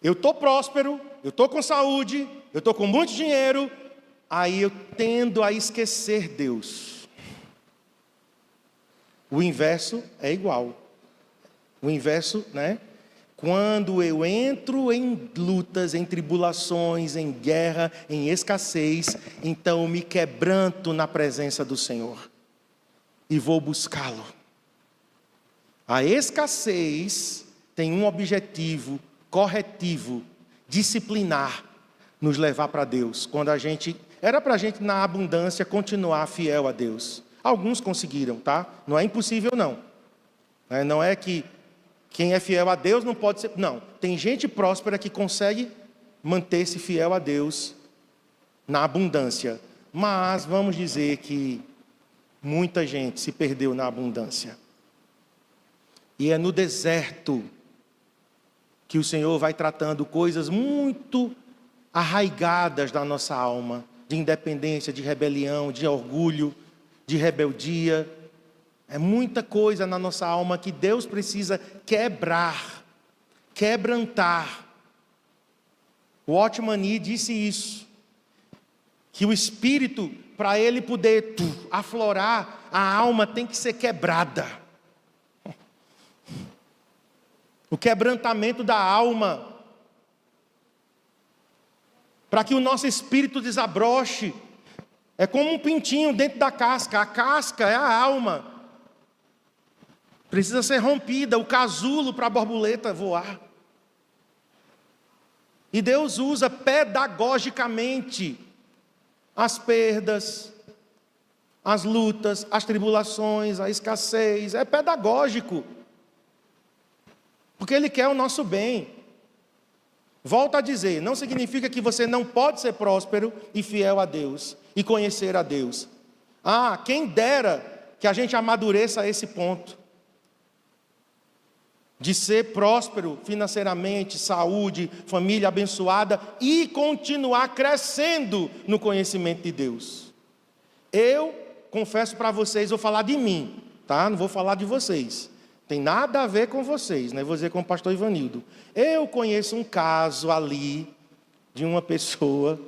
Eu estou próspero, eu estou com saúde, eu estou com muito dinheiro, aí eu tendo a esquecer Deus. O inverso é igual. O inverso, né? Quando eu entro em lutas, em tribulações, em guerra, em escassez, então eu me quebranto na presença do Senhor e vou buscá-lo. A escassez tem um objetivo corretivo, disciplinar, nos levar para Deus. Quando era para a gente na abundância continuar fiel a Deus. Alguns conseguiram, tá? Não é impossível não. Não é que quem é fiel a Deus não pode ser... Não, tem gente próspera que consegue manter-se fiel a Deus na abundância. Mas vamos dizer que muita gente se perdeu na abundância. E é no deserto que o Senhor vai tratando coisas muito arraigadas da nossa alma, de independência, de rebelião, de orgulho, de rebeldia. É muita coisa na nossa alma que Deus precisa quebrar, quebrantar. O Watchman Nee disse isso, que o espírito, para ele poder aflorar, a alma tem que ser quebrada. O quebrantamento da alma, para que o nosso espírito desabroche. É como um pintinho dentro da casca. A casca é a alma. Precisa ser rompida, o casulo para a borboleta voar. E Deus usa pedagogicamente as perdas, as lutas, as tribulações, a escassez. É pedagógico. Porque Ele quer o nosso bem. Volto a dizer, não significa que você não pode ser próspero e fiel a Deus e conhecer a Deus. Quem dera que a gente amadureça a esse ponto de ser próspero financeiramente, saúde, família abençoada e continuar crescendo no conhecimento de Deus. Eu confesso para vocês, vou falar de mim, tá? Não vou falar de vocês. Tem nada a ver com vocês, né? Vou dizer com o pastor Ivanildo. Eu conheço um caso ali de uma pessoa,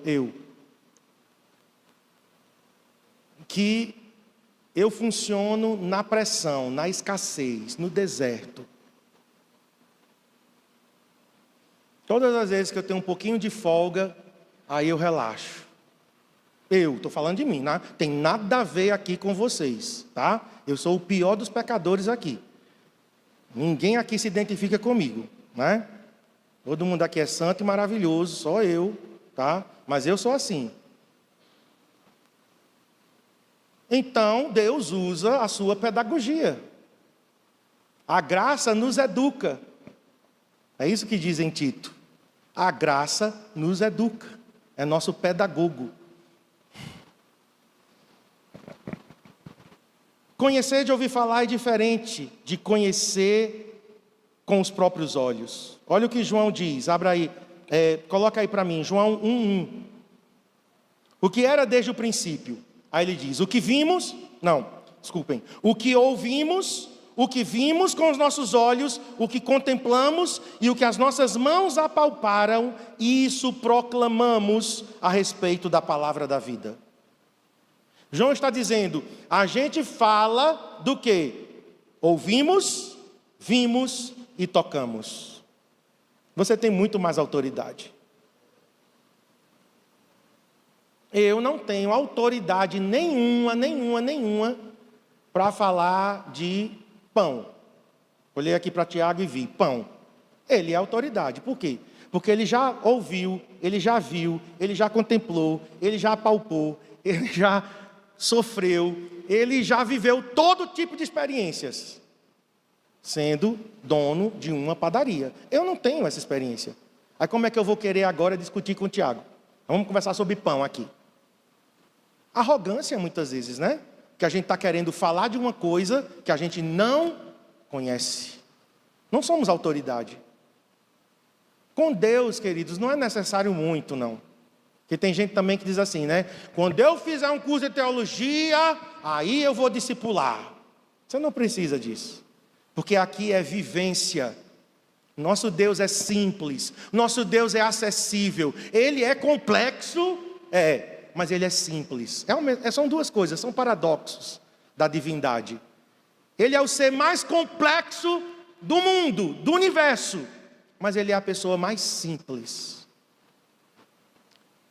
que eu funciono na pressão, na escassez, no deserto. Todas as vezes que eu tenho um pouquinho de folga, aí eu relaxo. Estou falando de mim, né? Tem nada a ver aqui com vocês, tá? Eu sou o pior dos pecadores aqui. Ninguém aqui se identifica comigo, né? Todo mundo aqui é santo e maravilhoso, só eu, tá? Mas eu sou assim. Então, Deus usa a sua pedagogia. A graça nos educa. É isso que diz em Tito. A graça nos educa. É nosso pedagogo. Conhecer de ouvir falar é diferente de conhecer com os próprios olhos. Olha o que João diz, abra aí, coloca aí para mim, João 1:1. O que era desde o princípio? Aí ele diz, o que vimos com os nossos olhos, o que contemplamos e o que as nossas mãos apalparam, isso proclamamos a respeito da palavra da vida. João está dizendo, a gente fala do que? Ouvimos, vimos e tocamos. Você tem muito mais autoridade. Eu não tenho autoridade nenhuma para falar de pão. Olhei aqui para Tiago e vi, pão. Ele é autoridade, por quê? Porque ele já ouviu, ele já viu, ele já contemplou, ele já apalpou, ele já sofreu, ele já viveu todo tipo de experiências, sendo dono de uma padaria. Eu não tenho essa experiência. Aí como é que eu vou querer agora discutir com o Tiago? Vamos conversar sobre pão aqui. Arrogância muitas vezes, né? Que a gente está querendo falar de uma coisa que a gente não conhece. Não somos autoridade. Com Deus, queridos, não é necessário muito, não. Porque tem gente também que diz assim, né? Quando eu fizer um curso de teologia, aí eu vou discipular. Você não precisa disso. Porque aqui é vivência. Nosso Deus é simples. Nosso Deus é acessível. Ele é complexo, mas ele é simples. São duas coisas, são paradoxos da divindade. Ele é o ser mais complexo do mundo, do universo, mas ele é a pessoa mais simples.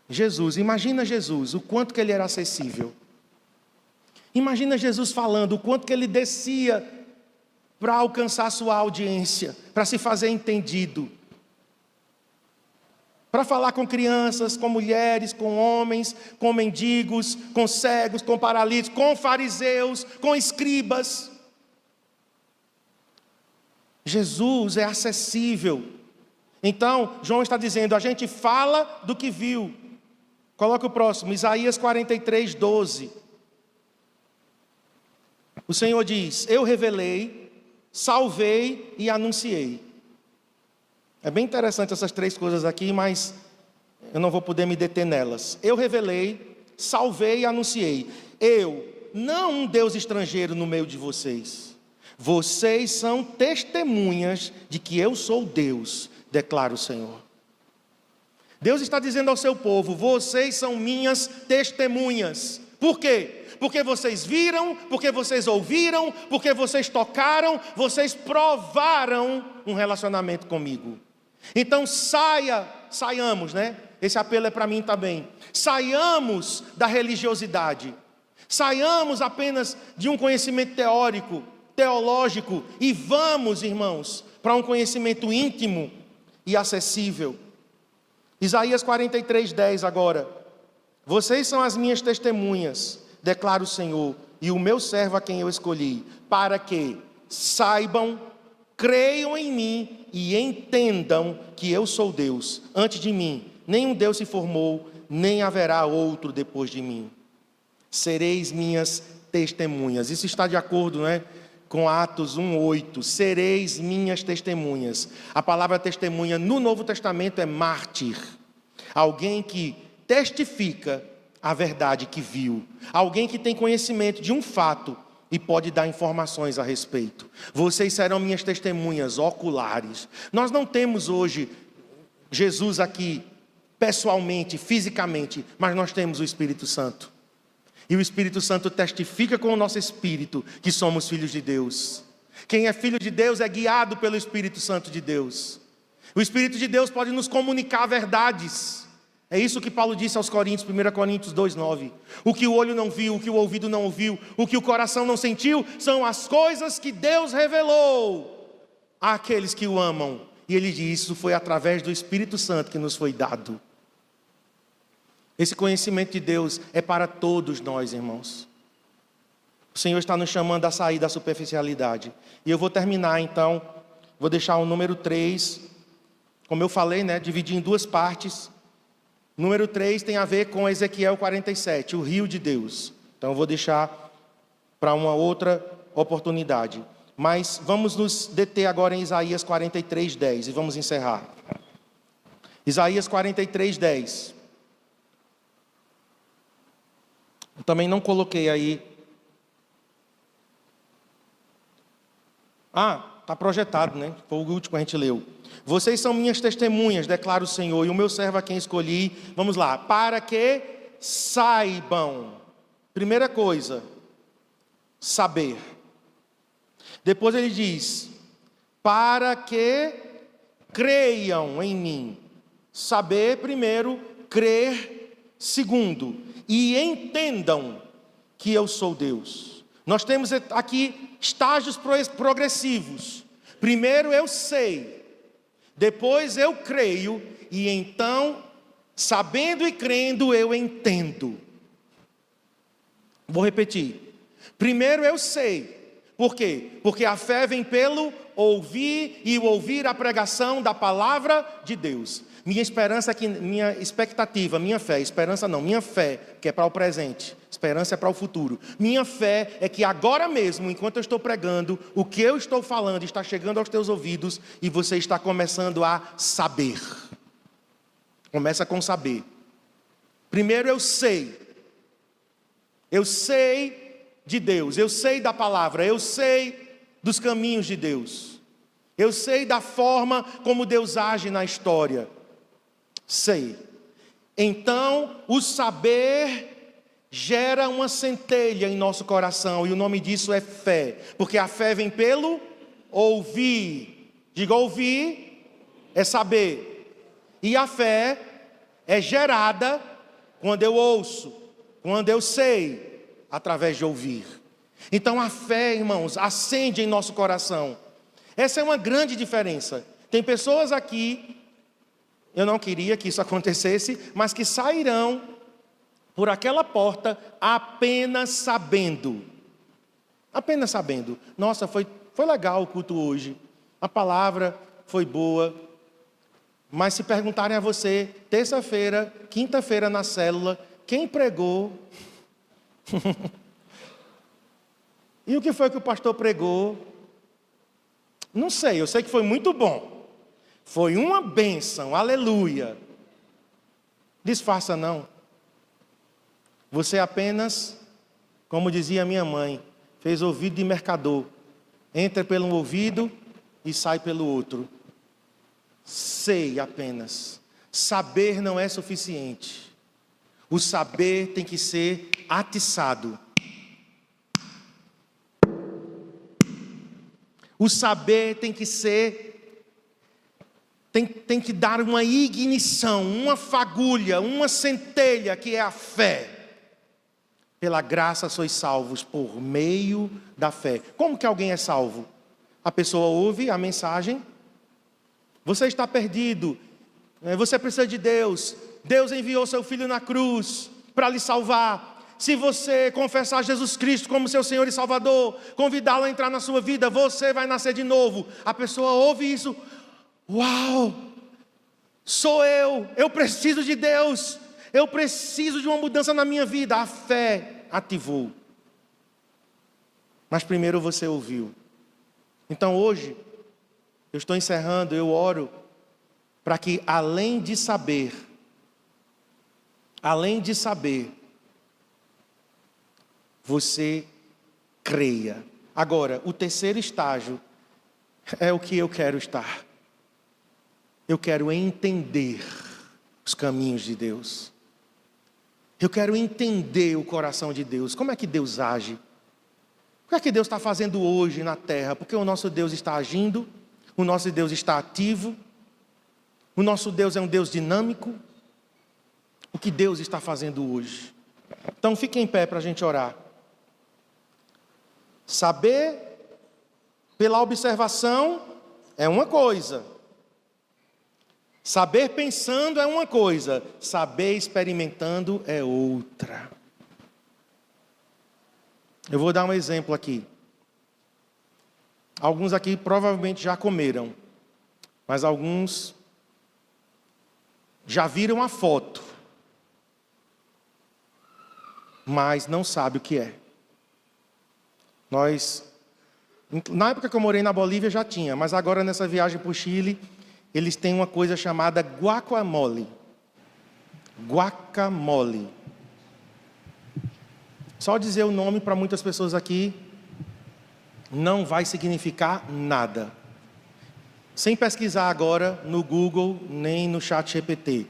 Jesus, imagina Jesus, o quanto que ele era acessível. Imagina Jesus falando o quanto que ele descia para alcançar sua audiência, para se fazer entendido. Para falar com crianças, com mulheres, com homens, com mendigos, com cegos, com paralíticos, com fariseus, com escribas. Jesus é acessível. Então, João está dizendo, a gente fala do que viu. Coloca o próximo, Isaías 43, 12. O Senhor diz, eu revelei, salvei e anunciei. É bem interessante essas três coisas aqui, mas eu não vou poder me deter nelas. Eu revelei, salvei e anunciei. Eu, não um Deus estrangeiro no meio de vocês. Vocês são testemunhas de que eu sou Deus, declara o Senhor. Deus está dizendo ao seu povo, vocês são minhas testemunhas. Por quê? Porque vocês viram, porque vocês ouviram, porque vocês tocaram, vocês provaram um relacionamento comigo. Então saiamos, né? Esse apelo é para mim também. Saiamos da religiosidade. Saiamos apenas de um conhecimento teórico, teológico e vamos, irmãos, para um conhecimento íntimo e acessível. Isaías 43, 10 agora. Vocês são as minhas testemunhas, declara o Senhor, e o meu servo a quem eu escolhi, para que saibam, creiam em mim e entendam que eu sou Deus. Antes de mim, nenhum Deus se formou, nem haverá outro depois de mim. Sereis minhas testemunhas. Isso está de acordo, né, com Atos 1:8. Sereis minhas testemunhas. A palavra testemunha no Novo Testamento é mártir. Alguém que testifica a verdade que viu. Alguém que tem conhecimento de um fato e pode dar informações a respeito. Vocês serão minhas testemunhas oculares. Nós não temos hoje Jesus aqui pessoalmente, fisicamente, mas nós temos o Espírito Santo. E o Espírito Santo testifica com o nosso espírito que somos filhos de Deus. Quem é filho de Deus é guiado pelo Espírito Santo de Deus. O Espírito de Deus pode nos comunicar verdades. É isso que Paulo disse aos Coríntios, 1 Coríntios 2:9. O que o olho não viu, o que o ouvido não ouviu, o que o coração não sentiu, são as coisas que Deus revelou àqueles que o amam. E ele diz, isso foi através do Espírito Santo que nos foi dado. Esse conhecimento de Deus é para todos nós, irmãos. O Senhor está nos chamando a sair da superficialidade. E eu vou terminar então, vou deixar o número 3, como eu falei, né, dividir em duas partes. Número 3 tem a ver com Ezequiel 47, o rio de Deus. Então eu vou deixar para uma outra oportunidade. Mas vamos nos deter agora em Isaías 43, 10 e vamos encerrar. Isaías 43, 10. Eu também não coloquei aí. Está projetado, né? Foi o último que a gente leu. Vocês são minhas testemunhas, declara o Senhor, e o meu servo a quem escolhi. Vamos lá. Para que saibam. Primeira coisa, saber. Depois ele diz, para que creiam em mim. Saber primeiro, crer segundo. E entendam que eu sou Deus. Nós temos aqui estágios progressivos. Primeiro eu sei, depois eu creio, e então, sabendo e crendo, eu entendo. Vou repetir. Primeiro eu sei. Por quê? Porque a fé vem pelo ouvir, e o ouvir a pregação da palavra de Deus. Minha esperança aqui, minha expectativa, minha fé, esperança não, minha fé, que é para o presente, esperança é para o futuro. Minha fé é que agora mesmo, enquanto eu estou pregando, o que eu estou falando está chegando aos teus ouvidos e você está começando a saber. Começa com saber. Primeiro eu sei. Eu sei de Deus, eu sei da palavra, eu sei dos caminhos de Deus. Eu sei da forma como Deus age na história. Sei. Então, o saber gera uma centelha em nosso coração, e o nome disso é fé, porque a fé vem pelo ouvir. Diga, ouvir é saber, e a fé é gerada quando eu ouço, quando eu sei, através de ouvir. Então a fé, irmãos, acende em nosso coração. Essa é uma grande diferença. Tem pessoas aqui, eu não queria que isso acontecesse, mas que sairão por aquela porta apenas sabendo. Apenas sabendo. Nossa, foi legal o culto hoje. A palavra foi boa. Mas se perguntarem a você, terça-feira, quinta-feira na célula, quem pregou? E o que foi que o pastor pregou? Não sei, eu sei que foi muito bom. Foi uma bênção, aleluia. Disfarça não. Você apenas, como dizia minha mãe, fez ouvido de mercador. Entra pelo ouvido e sai pelo outro. Sei apenas. Saber não é suficiente. O saber tem que ser atiçado. O saber tem que ser, tem que dar uma ignição, uma fagulha, uma centelha, que é a fé. Pela graça sois salvos por meio da fé. Como que alguém é salvo? A pessoa ouve a mensagem. Você está perdido. Você precisa de Deus. Deus enviou seu Filho na cruz para lhe salvar. Se você confessar Jesus Cristo como seu Senhor e Salvador, convidá-lo a entrar na sua vida, você vai nascer de novo. A pessoa ouve isso. Uau! Sou eu preciso de Deus. Eu preciso de uma mudança na minha vida. A fé ativou. Mas primeiro você ouviu. Então hoje, eu estou encerrando, eu oro para que além de saber, você creia. Agora, o terceiro estágio é o que eu quero estar. Eu quero entender os caminhos de Deus. Eu quero entender o coração de Deus. Como é que Deus age? O que é que Deus está fazendo hoje na terra? Porque o nosso Deus está agindo, o nosso Deus está ativo, o nosso Deus é um Deus dinâmico. O que Deus está fazendo hoje? Então fique em pé para a gente orar. Saber pela observação é uma coisa. Saber pensando é uma coisa. Saber experimentando é outra. Eu vou dar um exemplo aqui. Alguns aqui provavelmente já comeram, mas alguns já viram a foto, mas não sabem o que é. Na época que eu morei na Bolívia já tinha, mas agora nessa viagem para o Chile, eles têm uma coisa chamada guacamole. Guacamole. Só dizer o nome para muitas pessoas aqui não vai significar nada. Sem pesquisar agora no Google, nem no ChatGPT.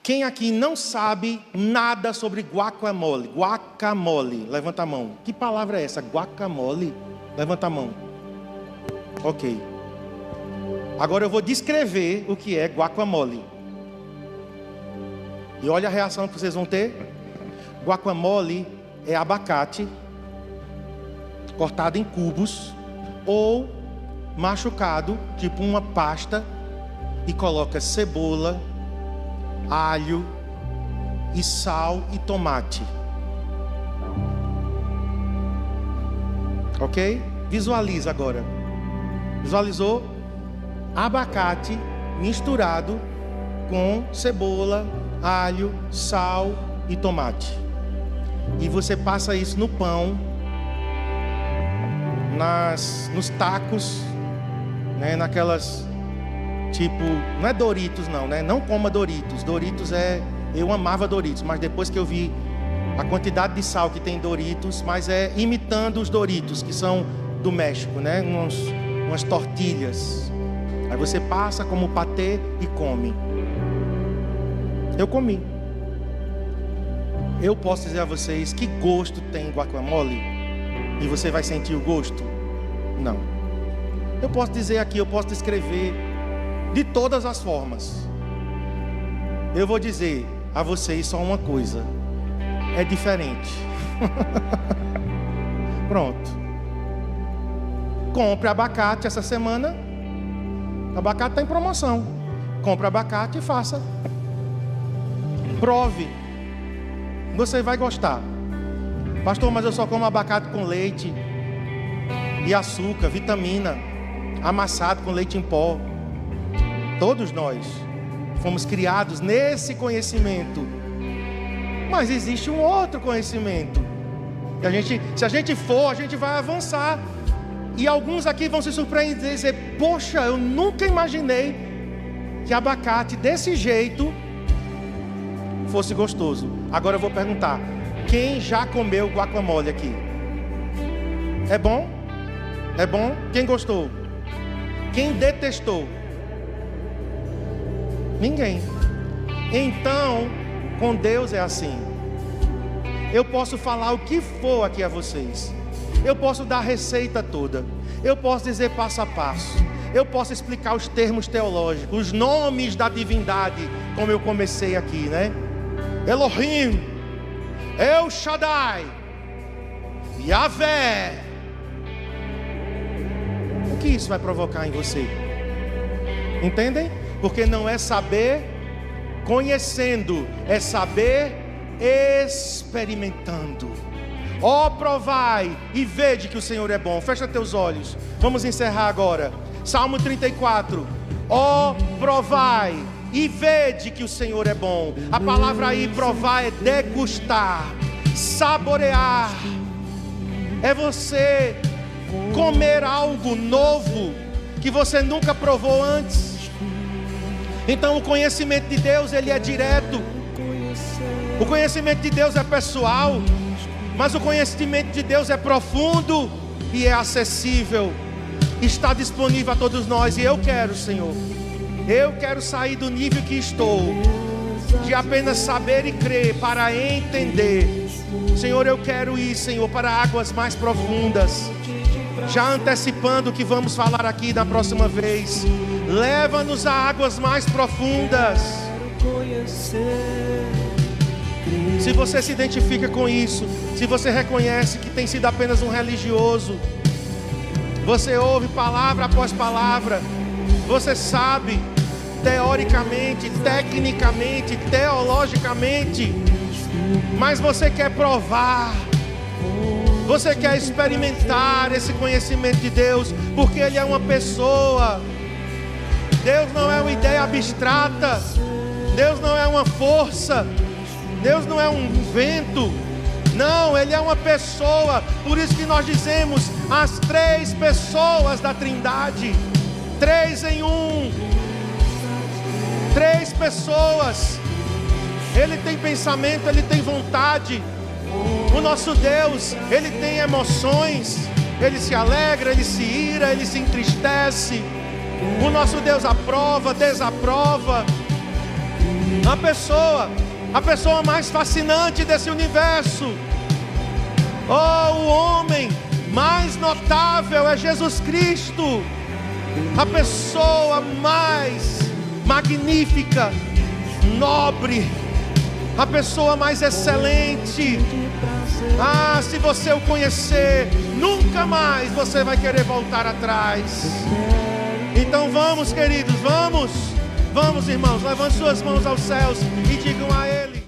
Quem aqui não sabe nada sobre guacamole? Guacamole, levanta a mão. Que palavra é essa? Guacamole? Levanta a mão. Ok. Agora eu vou descrever o que é guacamole. E olha a reação que vocês vão ter. Guacamole é abacate cortado em cubos ou machucado, tipo uma pasta, e coloca cebola, alho e sal e tomate. Ok? Visualiza agora. Visualizou? Abacate misturado com cebola, alho, sal e tomate. E você passa isso no pão, nos tacos, né? Naquelas, tipo, não é Doritos não, né? Não coma Doritos. Doritos eu amava Doritos, mas depois que eu vi a quantidade de sal que tem Doritos, mas é imitando os Doritos, que são do México, né? Umas tortilhas. Aí você passa como patê e come. Eu comi. Eu posso dizer a vocês que gosto tem guacamole? E você vai sentir o gosto? Não. Eu posso dizer aqui, eu posso descrever de todas as formas. Eu vou dizer a vocês só uma coisa: é diferente. Pronto. Compre abacate essa semana. O abacate está em promoção. Compre abacate e faça. Prove. Você vai gostar. Pastor, mas eu só como abacate com leite e açúcar, vitamina, amassado com leite em pó. Todos nós fomos criados nesse conhecimento. Mas existe um outro conhecimento. Se a gente for, a gente vai avançar. E alguns aqui vão se surpreender e dizer: poxa, eu nunca imaginei que abacate desse jeito fosse gostoso. Agora eu vou perguntar: quem já comeu guacamole aqui? É bom? É bom? Quem gostou? Quem detestou? Ninguém. Então, com Deus é assim. Eu posso falar o que for aqui a vocês. Eu posso dar a receita toda. Eu posso dizer passo a passo. Eu posso explicar os termos teológicos, os nomes da divindade, como eu comecei aqui, né? Elohim, El Shaddai, Yahvé. O que isso vai provocar em você? Entendem? Porque não é saber conhecendo, é saber experimentando. Ó, provai e vede que o Senhor é bom. Fecha teus olhos. Vamos encerrar agora. Salmo 34. Ó, provai e vede que o Senhor é bom. A palavra aí, provar, é degustar, saborear. É você comer algo novo que você nunca provou antes. Então o conhecimento de Deus, ele é direto. O conhecimento de Deus é pessoal. Mas o conhecimento de Deus é profundo e é acessível. Está disponível a todos nós. E eu quero, Senhor, eu quero sair do nível que estou, de apenas saber e crer, para entender. Senhor, eu quero ir, Senhor, para águas mais profundas. Já antecipando o que vamos falar aqui na próxima vez. Leva-nos a águas mais profundas. Se você se identifica com isso, se você reconhece que tem sido apenas um religioso, você ouve palavra após palavra, você sabe teoricamente, tecnicamente, teologicamente, mas você quer provar, você quer experimentar esse conhecimento de Deus, porque Ele é uma pessoa. Deus não é uma ideia abstrata, Deus não é uma força, Deus não é um vento. Não, Ele é uma pessoa. Por isso que nós dizemos as três pessoas da Trindade, 3 em 1, 3 pessoas. Ele tem pensamento, Ele tem vontade. O nosso Deus, Ele tem emoções. Ele se alegra, Ele se ira, Ele se entristece. O nosso Deus aprova, desaprova. A pessoa mais fascinante desse universo, o homem mais notável é Jesus Cristo. A pessoa mais magnífica, nobre, a pessoa mais excelente. Se você o conhecer, nunca mais você vai querer voltar atrás. Então vamos, queridos, vamos, irmãos, levante suas mãos aos céus e digam a Ele.